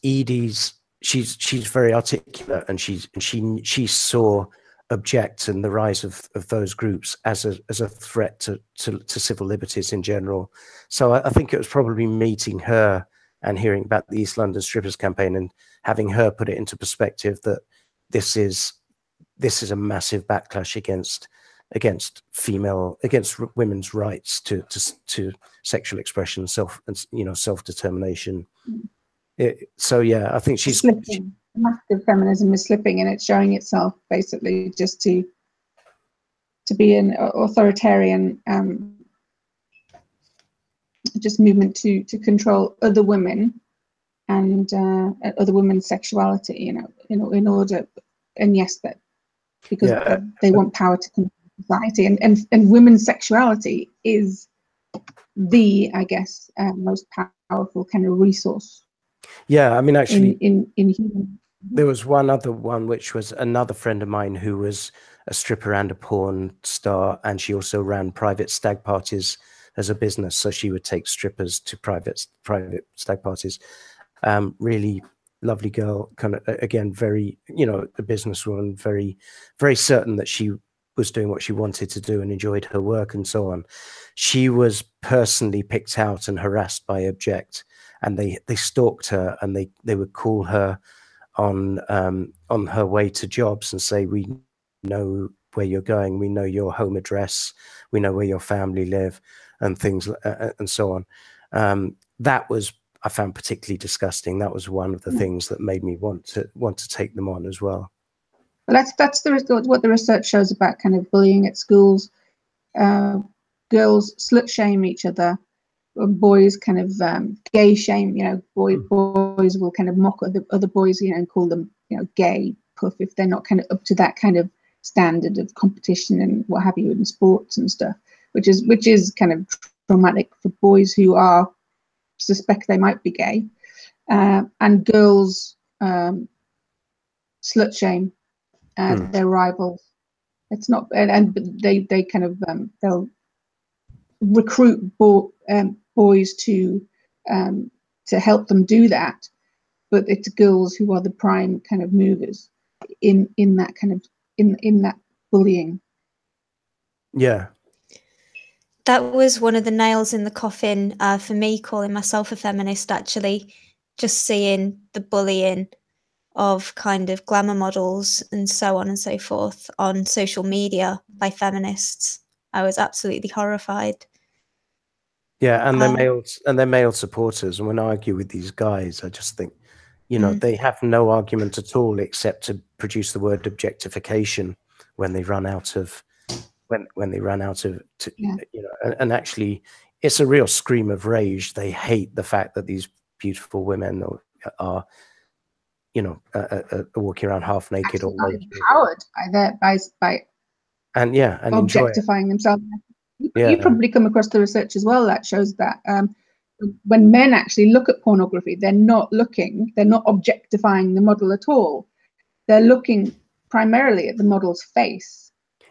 Edie's. She's very articulate, and she saw Object and the rise of those groups as a threat to civil liberties in general. So I think it was probably meeting her and hearing about the East London Strippers campaign, and having her put it into perspective that this is a massive backlash against women's rights to sexual expression, self-determination. So yeah, I think she's slipping.
Massive feminism is slipping, and it's showing itself basically just to be an authoritarian just movement to control other women and other women's sexuality, in order, and yes, that because they want power to control society, and women's sexuality is the, I guess, most powerful kind of resource.
Yeah, I mean, actually,
in human.
There was one other one, which was another friend of mine who was a stripper and a porn star, and she also ran private stag parties as a business. So she would take strippers to private stag parties. Really lovely girl, kind of, again, very, a businesswoman, very, very certain that she was doing what she wanted to do and enjoyed her work and so on. She was personally picked out and harassed by Object, and they stalked her, and they would call her on her way to jobs and say, we know where you're going, we know your home address, we know where your family live, and things and so on. That was, I found particularly disgusting. That was one of the things that made me want to take them on as well.
Well, that's what the research shows about kind of bullying at schools. Girls slut shame each other. Boys kind of gay shame. You know, boys will kind of mock other boys, you know, and call them, you know, gay, puff, if they're not kind of up to that kind of standard of competition and what have you in sports and stuff, which is kind of traumatic for boys who are suspect they might be gay, and girls slut shame their rivals. It's not, and they kind of they'll recruit boys to help them do that, but it's girls who are the prime kind of movers in that kind of in that bullying.
Yeah.
That was one of the nails in the coffin for me, calling myself a feminist, actually. Just seeing the bullying of kind of glamour models and so on and so forth on social media by feminists. I was absolutely horrified.
Yeah, and their male supporters. And when I argue with these guys, I just think, you know, they have no argument at all except to produce the word objectification when they run out of when they run out of, you know, and actually it's a real scream of rage. They hate the fact that these beautiful women are you know, walking around half naked or
empowered by
and
objectifying themselves. You probably come across the research as well that shows that when men actually look at pornography, they're not objectifying the model at all. They're looking primarily at the model's face.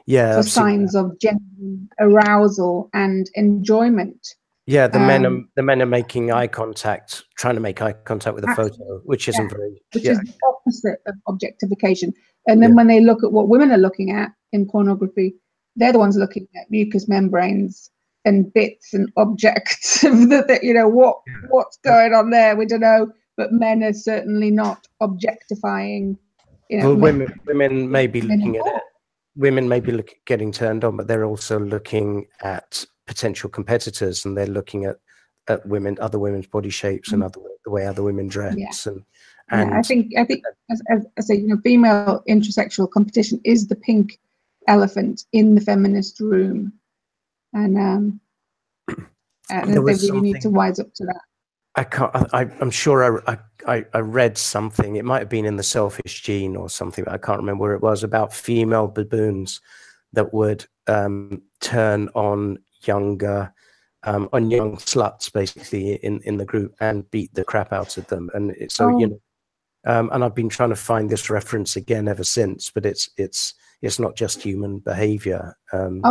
For signs of genuine arousal and enjoyment.
Yeah, the men are making eye contact, trying to make eye contact with the photo, which isn't
which is the opposite of objectification. And then when they look at what women are looking at in pornography, they're the ones looking at mucous membranes and bits and objects that you know what's going on there. We don't know, but men are certainly not objectifying. You know,
well, women may be looking at it. Women may be getting turned on, but they're also looking at potential competitors, and they're looking at other women's body shapes and the way other women dress. And
I think as I say, you know, female intersexual competition is the pink elephant in the feminist room, and they really need to wise up to that.
I'm sure I read something. It might have been in The Selfish Gene or something, but I can't remember where it was, about female baboons that would turn on young sluts basically in the group and beat the crap out of them. And you know, and I've been trying to find this reference again ever since, but it's not just human behavior.
No.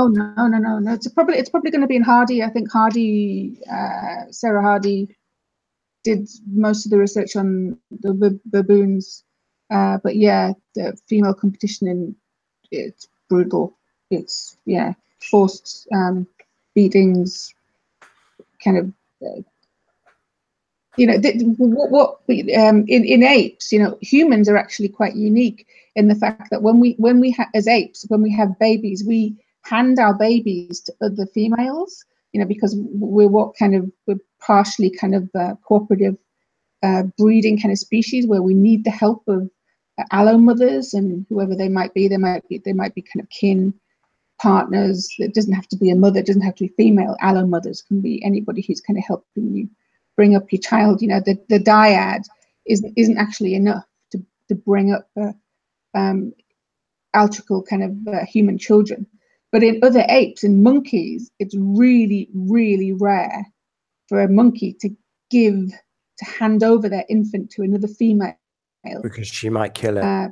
It's probably going to be in Hardy. I think Sarah Hardy did most of the research on the baboons, but yeah, the female competition it's brutal. It's forced beatings, kind of you know in apes, you know, humans are actually quite unique in the fact that when we as apes, when we have babies, we hand our babies to other females. You know, because we're partially kind of cooperative breeding kind of species where we need the help of allo mothers and whoever they might be. They might be kind of kin partners. It doesn't have to be a mother. It doesn't have to be female. Allo mothers can be anybody who's kind of helping you bring up your child. You know, the dyad isn't actually enough to bring up altrical kind of human children. But in other apes and monkeys, it's really, really rare for a monkey to hand over their infant to another female
because she might kill it.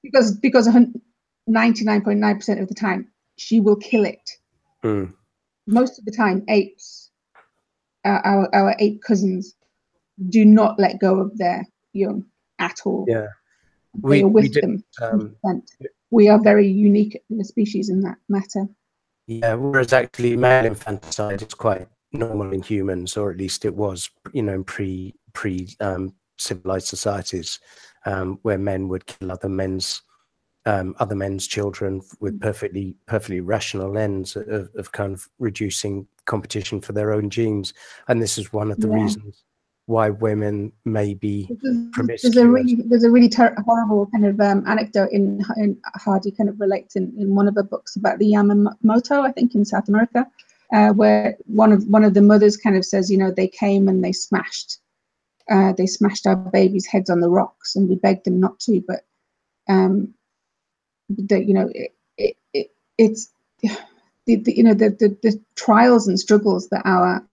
Because 99.9% of the time she will kill it. Most of the time, apes, our ape cousins, do not let go of their young at all.
Yeah,
we are with them. We are very unique in the species in that matter.
Yeah, whereas actually male infanticide is quite normal in humans, or at least it was, you know, in pre civilized societies, where men would kill other men's children with perfectly rational ends of kind of reducing competition for their own genes. And this is one of the reasons why women may be promiscuous.
There's a really horrible kind of anecdote in Hardy kind of relates in one of the books about the Yamamoto, I think, in South America, where one of the mothers kind of says, you know, they came and they smashed our babies' heads on the rocks, and we begged them not to, but you know, it's the trials and struggles that our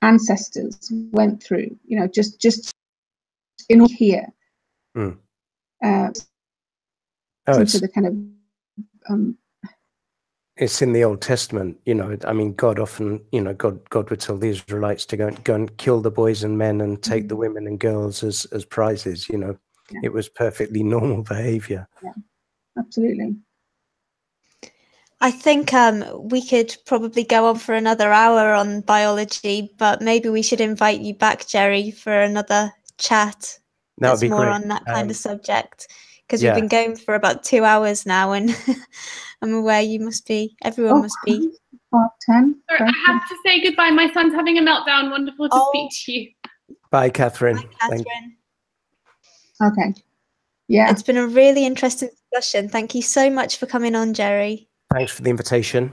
ancestors went through, you know, just in here. Into the kind of
it's in the Old Testament, you know. I mean, God often, you know, God would tell the Israelites to go and kill the boys and men and take the women and girls as prizes. You know, it was perfectly normal behavior.
Yeah, absolutely.
I think we could probably go on for another hour on biology, but maybe we should invite you back, Jerry, for another chat
That would be
more
great.
on that kind of subject, because
yeah.
we've been going for about 2 hours now, and I'm aware everyone must be.
10.
Sorry, I have to say goodbye. My son's having a meltdown. Wonderful to speak to you.
Bye, Catherine.
Bye, Catherine.
Okay. Yeah.
It's been a really interesting discussion. Thank you so much for coming on, Jerry.
Thanks for the invitation.